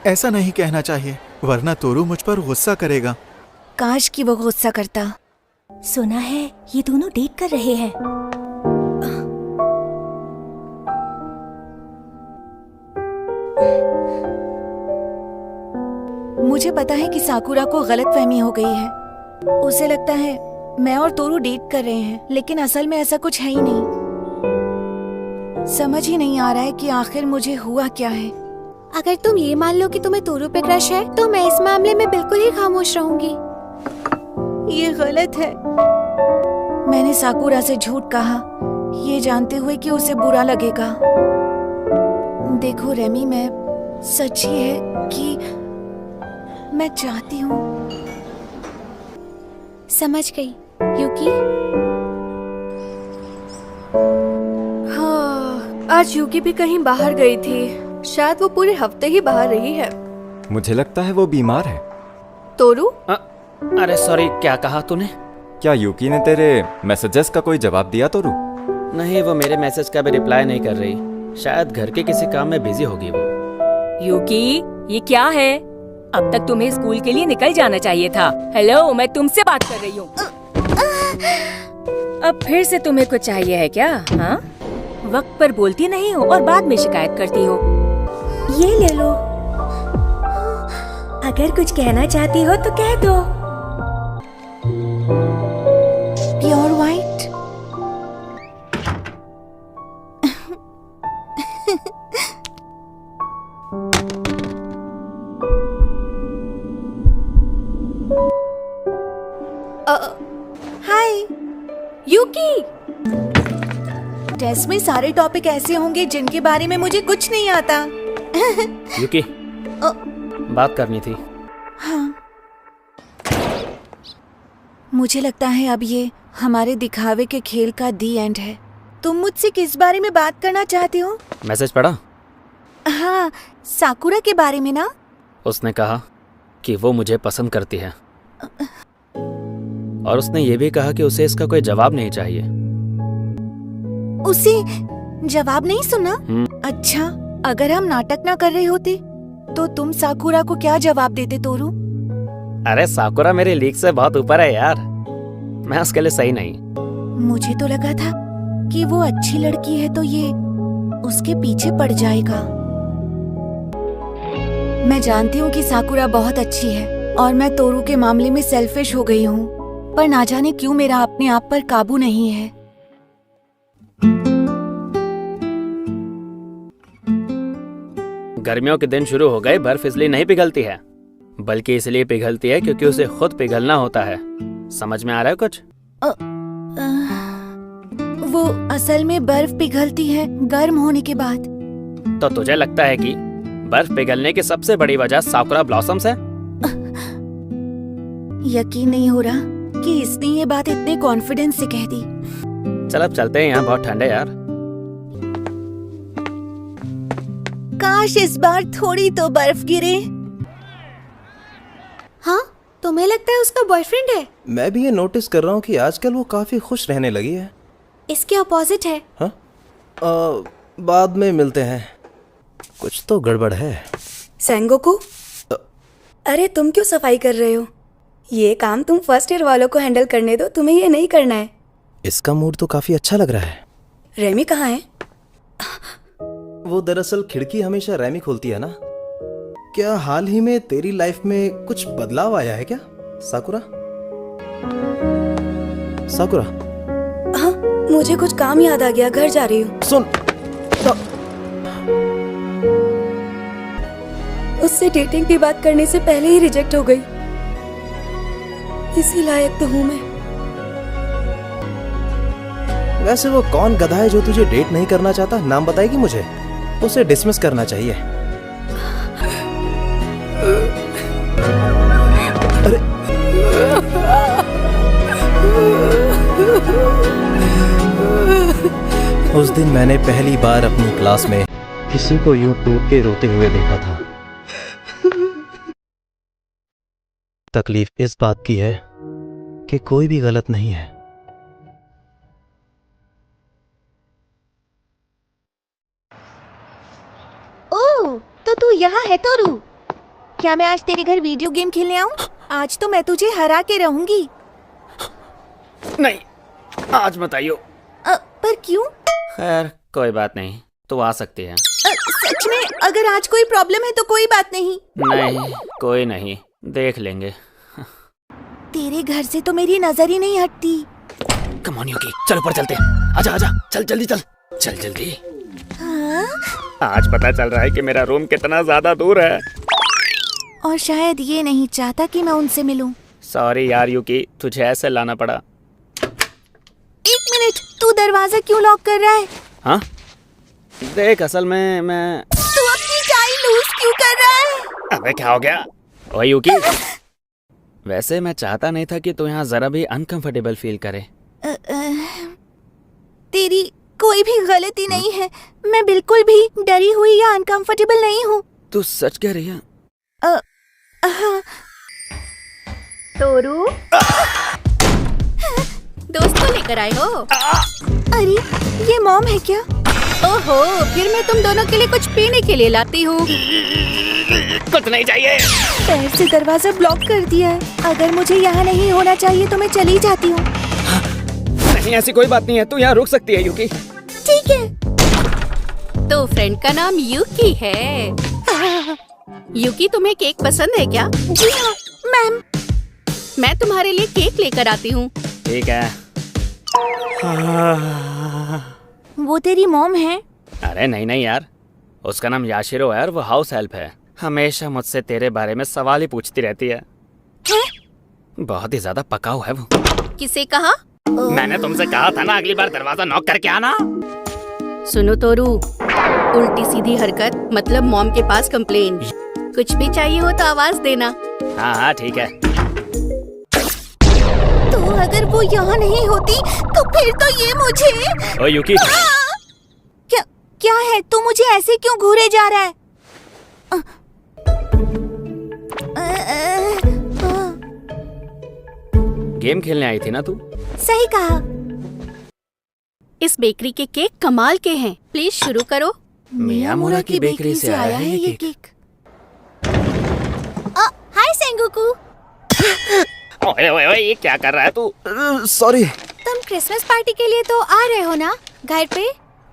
ऐसा नहीं कहना चाहिए, वरना तोरू मुझ पर गुस्सा करेगा। काश कि वो गुस्सा करता। सुना है ये दोनों डेट कर रहे हैं। मुझे पता है कि साकुरा को गलतफहमी हो गई है। उसे लगता है मैं और तोरू डेट कर रहे हैं, लेकिन असल में ऐसा कुछ है ही नहीं। समझ ही नहीं आ रहा है कि आखिर मुझे हुआ क्या है। अगर तुम ये मान लो कि तुम्हें तोरू पे क्रश है, तो मैं इस मामले में बिल्कुल ही खामोश रहूंगी। ये गलत है। मैंने साकुरा से झूठ कहा, ये जानते हुए कि उसे बुरा लगेगा। देखो रेमी, मैं सच ही है कि मैं चाहती हूँ। समझ गई युकी। हाँ, आज युकी भी कहीं बाहर गई थी। शायद वो पूरे हफ्ते ही बाहर रही है। मुझे लगता है वो बीमार है। तोरू? अरे सॉरी, क्या कहा तूने? क्या युकी ने तेरे मैसेजेस का कोई जवाब दिया तोरू? नहीं, वो मेरे मैसेज का भी रिप्लाई नहीं कर रही। शायद घर के किसी काम में बिजी होगी वो। युकी, ये क्या है? अब तक तुम्हें स्कूल के लिए निकल जाना चाहिए था। हेलो, मैं तुमसे बात कर रही हूँ। अब फिर से तुम्हें कुछ चाहिए है क्या? हाँ, वक्त पर बोलती नहीं हो और बाद में शिकायत करती हो। ये ले लो। अगर कुछ कहना चाहती हो तो कह दो। Pure white. Hi Yuki. Test में सारे टॉपिक ऐसे होंगे जिनके बारे में मुझे कुछ नहीं आता। युकी, बात करनी थी। हाँ, मुझे लगता है अब ये हमारे दिखावे के खेल का दी एंड है। तुम मुझसे किस बारे में बात करना चाहते हो? मैसेज पढ़ा? हाँ, साकुरा के बारे में ना। उसने कहा कि वो मुझे पसंद करती है, और उसने ये भी कहा कि उसे इसका कोई जवाब नहीं चाहिए। उसे जवाब नहीं सुना? अच्छा, अगर हम नाटक ना कर रहे होते तो तुम साकुरा को क्या जवाब देते तोरू? अरे साकुरा मेरी लीग से बहुत ऊपर है यार, मैं उसके लिए सही नहीं। मुझे तो लगा था कि वो अच्छी लड़की है तो ये उसके पीछे पड़ जाएगा। मैं जानती हूँ कि साकुरा बहुत अच्छी है और मैं तोरू के मामले में सेल्फिश हो गई हूँ, पर ना जाने क्यों मेरा अपने आप पर काबू नहीं है। गर्मियों के दिन शुरू हो गए, बर्फ इसलिए नहीं पिघलती है, बल्कि इसलिए पिघलती है क्योंकि उसे खुद पिघलना होता है। समझ में आ रहा है कुछ? वो असल में बर्फ पिघलती है गर्म होने के बाद। तो तुझे लगता है कि बर्फ पिघलने की सबसे बड़ी वजह साकुरा ब्लॉसम्स है? यकीन नहीं हो रहा कि इसने ये बात इतने कॉन्फिडेंस से कह दी। चल अब चलते हैं, यहाँ बहुत ठंड है यार। काश इस बार थोड़ी तो बर्फ गिरे। हाँ, तुम्हें लगता है उसका बॉयफ्रेंड है? मैं भी ये नोटिस कर रहा हूँ कि आजकल वो काफी खुश रहने लगी है। इसके अपोजिट है। हाँ? बाद में मिलते हैं। कुछ तो गड़बड़ है। सेंगोकू, अरे तुम क्यों सफाई कर रहे हो? ये काम तुम फर्स्ट ईयर वालों को हैंडल करने दो, तुम्हें ये नहीं करना है। इसका मूड तो काफी अच्छा लग रहा है। रेमी कहाँ है? वो दरअसल खिड़की हमेशा रैमी खोलती है ना। क्या हाल ही में तेरी लाइफ में कुछ बदलाव आया है क्या साकुरा? साकुरा, हाँ, मुझे कुछ काम याद आ गया, घर जा रही हूँ। सुन, उससे डेटिंग की बात करने से पहले ही रिजेक्ट हो गई। इसी लायक तो हूँ मैं। वैसे वो कौन गधा है जो तुझे डेट नहीं करना चाहता? नाम बताएगी मुझे? उसे डिसमिस करना चाहिए। अरे उस दिन मैंने पहली बार अपनी क्लास में किसी को यूं टूट के रोते हुए देखा था। तकलीफ इस बात की है कि कोई भी गलत नहीं है। ओह, तो तू यहाँ है तोरू। क्या मैं आज तेरे घर वीडियो गेम खेलने आऊँ? आज तो मैं तुझे हरा के रहूंगी। नहीं, आज मत आइयो। पर क्यों? खैर कोई बात नहीं, तू आ सकती है। सच में? अगर आज कोई प्रॉब्लम है तो कोई बात नहीं। नहीं, कोई नहीं, देख लेंगे। तेरे घर से तो मेरी नजर ही नहीं हटती। कम ऑन यूकी, चल ऊपर चलते हैं। आजा आजा, चल जल्दी चल, चल जल्दी। हाँ? आज पता चल रहा है कि मेरा रूम कितना ज्यादा दूर है। और शायद ये नहीं चाहता कि मैं उनसे मिलूं। सॉरी यार यूकी, तुझे ऐसे लाना पड़ा। एक मिनट, तू दरवाजा क्यों लॉक कर रहा है? हाँ? देख, असल में मैं... तू अपनी टाई लूज क्यों कर रहा है? अबे क्या हो गया? ओए यूकी, वैसे मैं चाहता नहीं था कि तू यहाँ जरा भी अनकंफर्टेबल फील करे। तेरी कोई भी गलती नहीं है। मैं बिल्कुल भी डरी हुई या अनकंफर्टेबल नहीं हूँ। तू सच कह रही है? हाँ। तोरू, दोस्त को लेकर आए हो? अरे, ये मॉम है क्या? ओहो, फिर मैं तुम दोनों के लिए कुछ पीने के लिए लाती हूँ। कुछ नहीं चाहिए। पैर से दरवाजा ब्लॉक कर दिया है। अगर मुझे यहाँ नहीं होना चाहिए तो मैं चली जाती हूँ। नहीं, ऐसी कोई बात नहीं है, तू यहाँ रुक सकती है यूकी। ठीक है। तो फ्रेंड का नाम यूकी है। यूकी, तुम्हें केक पसंद है क्या? जी हाँ मैम। मैं तुम्हारे लिए केक लेकर आती हूँ। ठीक है। वो तेरी मॉम है? अरे नहीं नहीं यार, उसका नाम याशिरो है और वो हाउस हेल्प है। हमेशा मुझसे तेरे बारे में सवाल ही पूछती रहती है। बहुत ही ज्यादा पकाऊ है वो। किसे कहा? मैंने तुमसे कहा था ना अगली बार दरवाजा नॉक करके आना। सुनो तोरू, उल्टी सीधी हरकत मतलब मॉम के पास कंप्लेन। कुछ भी चाहिए हो तो आवाज देना। हाँ हाँ ठीक है। तो अगर वो यहाँ नहीं होती तो फिर तो ये मुझे... ओ यूकी। क्या है? तू मुझे ऐसे क्यों घूरे जा रहा है? गेम खेलने आई थी ना तू? सही कहा। इस बेकरी के केक कमाल के हैं। प्लीज शुरू करो। मियामुरा की बेकरी से आया है ये केक। हाय सेंगोकू। ओए ओए ओए, ये क्या कर रहा है तू? सॉरी। तुम क्रिसमस पार्टी के लिए तो आ रहे हो ना घर पे?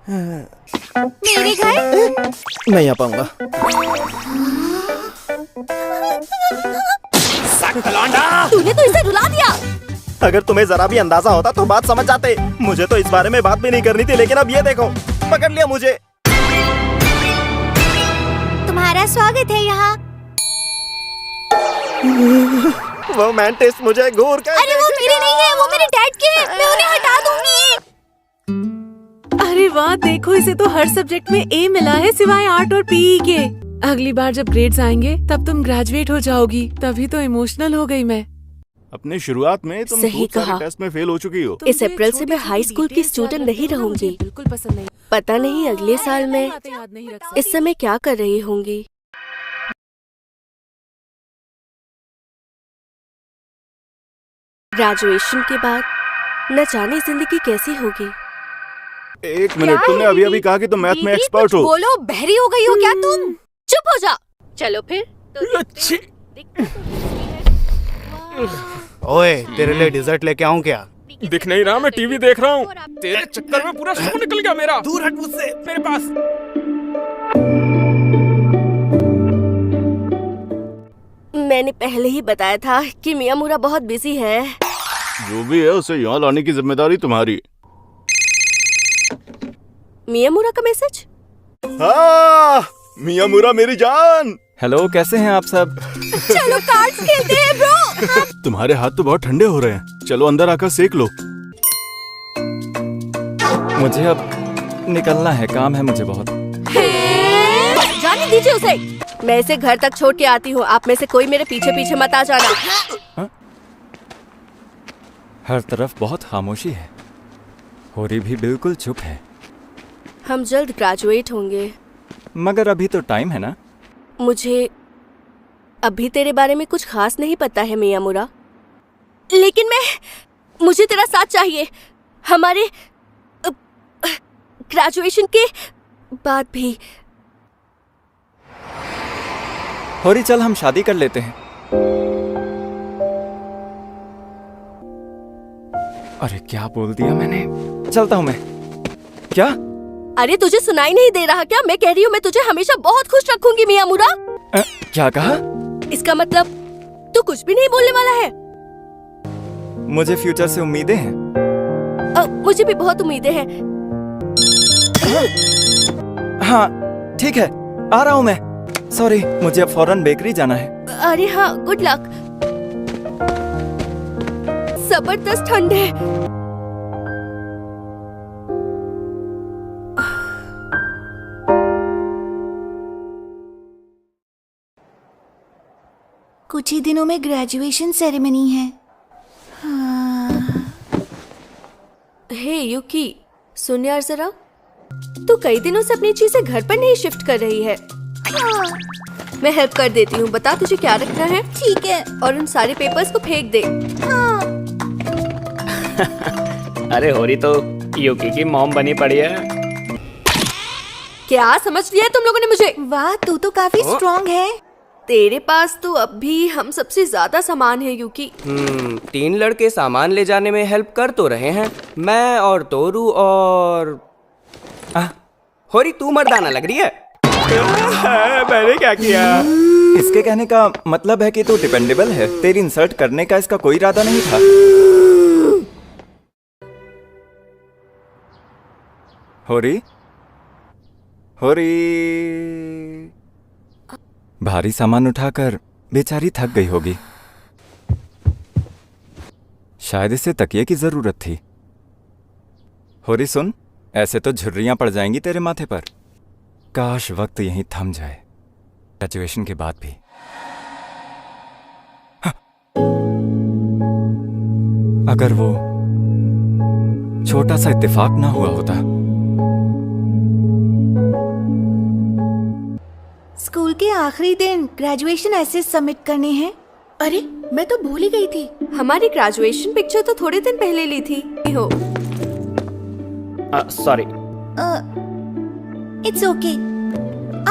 मेरे घर? नहीं आ पाऊंगा। तूने तो इसे रुला दिया। अगर तुम्हें जरा भी अंदाजा होता तो बात समझ जाते। मुझे तो इस बारे में बात भी नहीं करनी थी, लेकिन अब ये देखो, पकड़ लिया मुझे। तुम्हारा स्वागत है यहाँ। वो मैंटिस मुझे घूर कर... अरे वो मेरी नहीं है, वो मेरे डैड की है। मैं उन्हें हटा दूंगी। अरे वाह, देखो इसे तो हर सब्जेक्ट में ए मिला है सिवाय आर्ट और पीई के। अगली बार जब ग्रेड्स आएंगे तब तुम ग्रेजुएट हो जाओगी। तभी तो इमोशनल हो गई मैं। अपने शुरुआत में तुम सही खूब सारे कहा। टेस्ट में फेल हो चुकी हो। इस अप्रैल से मैं हाई स्कूल की स्टूडेंट नहीं रहूंगी। बिल्कुल पसंद नहीं। पता नहीं अगले साल मैं याद नहीं रख सकती। इस समय क्या कर रही होंगी। ग्रेजुएशन के बाद न जाने जिंदगी कैसी होगी। एक मिनट, तुमने अभी अभी कहा कि तुम मैथ में एक्सपर्ट हो। बोलो, बहरी हो गई हो क्या तुम? चुप हो जा। चलो फिर ओए, तेरे लिए डिजर्ट लेके आऊं क्या? दिख नहीं रहा, मैं टीवी देख रहा हूँ। तेरे चक्कर में पूरा शो निकल गया मेरा। दूर हट मुझसे। मेरे पास मैंने पहले ही बताया था कि मियामुरा बहुत बिजी है। जो भी है उसे यहाँ लाने की जिम्मेदारी तुम्हारी। मियामुरा का मैसेज? हाँ, मियामुरा मेरी जान। हेलो, कैसे हैं आप सब? चलो कार्ड्स खेलते हैं ब्रो। तुम्हारे हाथ तो बहुत ठंडे हो रहे हैं, चलो अंदर आकर सेक लो। मुझे अब निकलना है, काम है मुझे बहुत। जाने दीजिए उसे। मैं इसे घर तक छोड़ के आती हूँ। आप में से कोई मेरे पीछे पीछे मत आ जाना। हर तरफ बहुत खामोशी है। होरी भी बिल्कुल चुप है। हम जल्द ग्रेजुएट होंगे। मगर अभी तो टाइम है ना। मुझे अभी तेरे बारे में कुछ खास नहीं पता है मियामुरा, लेकिन मुझे तेरा साथ चाहिए हमारे ग्रेजुएशन के बाद भी। होरी, चल हम शादी कर लेते हैं। अरे क्या बोल दिया मैंने। चलता हूँ मैं। क्या? अरे तुझे सुनाई नहीं दे रहा क्या? मैं कह रही हूँ मैं तुझे हमेशा बहुत खुश रखूंगी मियामुरा। क्या कहा? इसका मतलब तू कुछ भी नहीं बोलने वाला है? मुझे फ्यूचर से उम्मीदें हैं। मुझे भी बहुत उम्मीदें हैं। हाँ ठीक है, आ रहा हूँ मैं। सॉरी, मुझे अब फौरन बेकरी जाना है। अरे हाँ, गुड लक। जबरदस्त ठंड है। कुछ ही दिनों में ग्रेजुएशन सेरेमनी है। हे यूकी, सुन यार जरा, तू कई दिनों से अपनी चीजें घर पर नहीं शिफ्ट कर रही है। मैं हेल्प कर देती हूँ। बता तुझे क्या रखना है। ठीक है। और उन सारे पेपर्स को फेंक दे। अरे होरी तो यूकी की मॉम बनी पड़ी है। क्या समझ लिया तुम लोगों ने मुझे? वाह, तू तो काफी स्ट्रॉन्ग है। तेरे पास तो अब भी हम सबसे ज्यादा सामान है यूकी। 3 लड़के सामान ले जाने में हेल्प कर तो रहे हैं, मैं और तोरू और होरी। तू मर्दाना लग रही है। मैंने क्या किया? इसके कहने का मतलब है कि तू डिपेंडेबल है। तेरी इंसल्ट करने का इसका कोई इरादा नहीं था। होरी, होरी। भारी सामान उठाकर बेचारी थक गई होगी। शायद इसे तकिए की जरूरत थी। होरी सुन, ऐसे तो झुर्रियां पड़ जाएंगी तेरे माथे पर। काश वक्त यहीं थम जाए, ग्रेजुएशन के बाद भी। हाँ। अगर वो छोटा सा इत्तेफाक ना हुआ होता। स्कूल के आखिरी दिन ग्रेजुएशन एसेस सबमिट करने हैं। अरे मैं तो भूल ही गई थी। हमारी ग्रेजुएशन पिक्चर तो थोड़े दिन पहले ली थी। हो सॉरी। It's okay.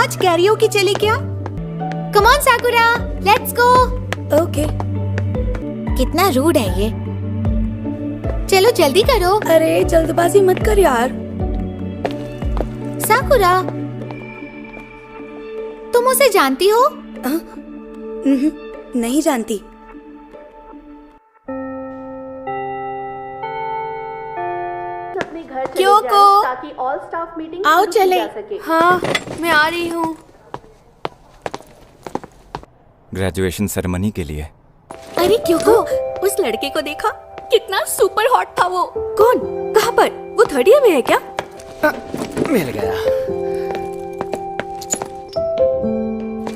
आज कैरियोकी चले क्या? Come on साकुरा, let's go. Okay. कितना रूड है ये। चलो जल्दी करो। अरे जल्दबाजी मत कर यार। साकुरा, तुम उसे जानती हो? नहीं जानती। क्योंको ताकि ऑल स्टाफ मीटिंग आओ चले। हाँ, मैं आ रही हूँ। ग्रेजुएशन सेरेमनी के लिए। अरे क्योंको, उस लड़के को देखा? कितना सुपर हॉट था वो। कौन? कहाँ पर? वो 3rd ईयर में है क्या? मिल गया।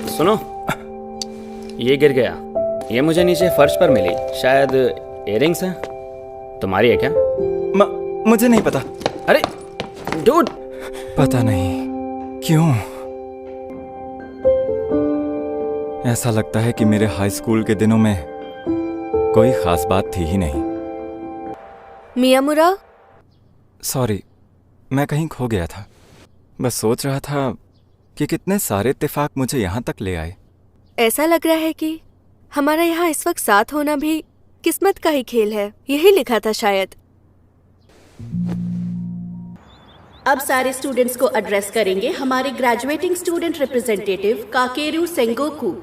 सुनो, ये गिर गया। ये मुझे नीचे फर्श पर मिली। शायद इयररिंग्स हैं। तुम्हारी है क्या? मुझे नहीं पता। अरे डूड, पता नहीं क्यों ऐसा लगता है कि मेरे हाई स्कूल के दिनों में कोई खास बात थी ही नहीं। मियामुरा, सॉरी, मैं कहीं खो गया था। बस सोच रहा था कि कितने सारे इत्तेफाक मुझे यहाँ तक ले आए। ऐसा लग रहा है कि हमारा यहाँ इस वक्त साथ होना भी किस्मत का ही खेल है। यही लिखा था शायद। अब सारे स्टूडेंट्स को एड्रेस करेंगे हमारे graduating student representative Kakeru Sengoku.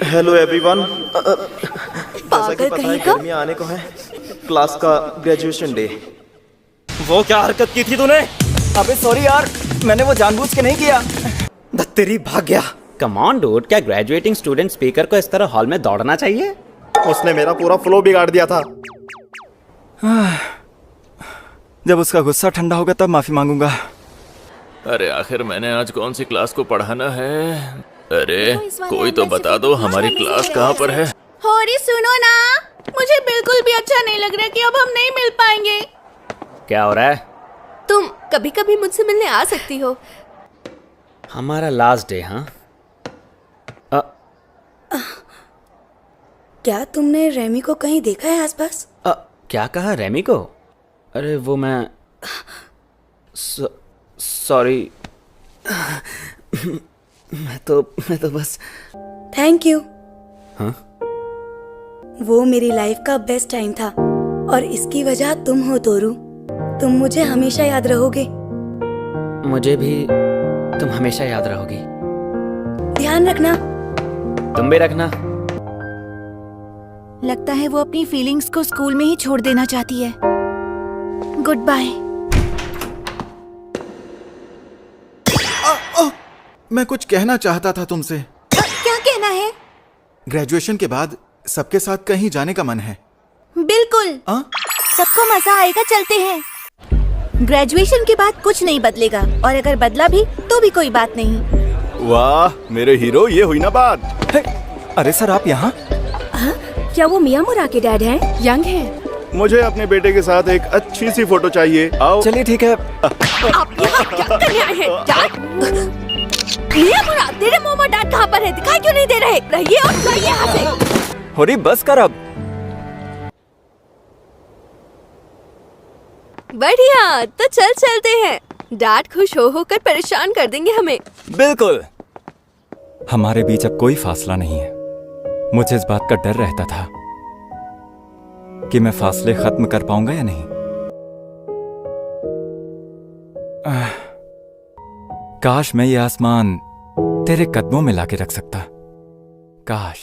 Hello everyone. जैसा कि पता है गर्मियाँ आने को है, क्लास का ग्रेजुएशन डे। वो क्या हरकत की थी तूने? अबे सॉरी यार, मैंने वो जानबूझ के नहीं किया। तेरी भाग गया। कम ऑन डूड, क्या ग्रेजुएटिंग स्टूडेंट स्पीकर को इस तरह हॉल में दौड़ना चाहिए? उसने मेरा पूरा फ्लो बिगाड़ दिया था। जब उसका गुस्सा ठंडा होगा तब माफी मांगूंगा। अरे आखिर मैंने आज कौन सी क्लास को पढ़ाना है? अरे कोई तो बता दो हमारी क्लास कहाँ पर है? होरी सुनो ना, मुझे बिल्कुल भी अच्छा नहीं लग रहा कि अब हम नहीं मिल पाएंगे। क्या हो रहा है? तुम कभी कभी मुझसे मिलने आ सकती हो। हमारा लास्ट डे। हाँ, क्या तुमने रेमी को कहीं देखा है आसपास? क्या कहा रेमी को? अरे वो मैं सॉरी। मैं तो बस। Thank you. हाँ? वो मेरी लाइफ का बेस्ट टाइम था और इसकी वजह तुम हो तोरू। तुम मुझे हमेशा याद रहोगे। मुझे भी तुम हमेशा याद रहोगी। ध्यान रखना। तुम भी रखना। लगता है वो अपनी फीलिंग्स को स्कूल में ही छोड़ देना चाहती है। Goodbye. मैं कुछ कहना चाहता था तुमसे। क्या कहना है? ग्रेजुएशन के बाद सबके साथ कहीं जाने का मन है। बिल्कुल। सबको मजा आएगा, चलते हैं। ग्रेजुएशन के बाद कुछ नहीं बदलेगा और अगर बदला भी तो भी कोई बात नहीं। वाह मेरे हीरो, ये हुई ना बात। अरे सर आप यहाँ? क्या वो मियामुरा के डैड हैं? यंग है। मुझे अपने बेटे के साथ एक अच्छी सी फोटो चाहिए। आओ। चलिए ठीक है। आप यहाँ क्या करने आए हैं? डैड? मियामुरा, तेरे मोमो डैड कहाँ पर है? दिखाई क्यों नहीं दे रहे? रहिए और जाइए यहाँ से। होरी बस कर अब। बढ़िया, तो चलते हैं। डैड खुश हो होकर परेशान कर देंगे हमें। बिल्कुल। हमारे बीच अब कोई फासला नहीं है। मुझे इस बात का डर रहता था कि मैं फासले खत्म कर पाऊंगा या नहीं। काश मैं ये आसमान तेरे कदमों में लाके रख सकता। काश।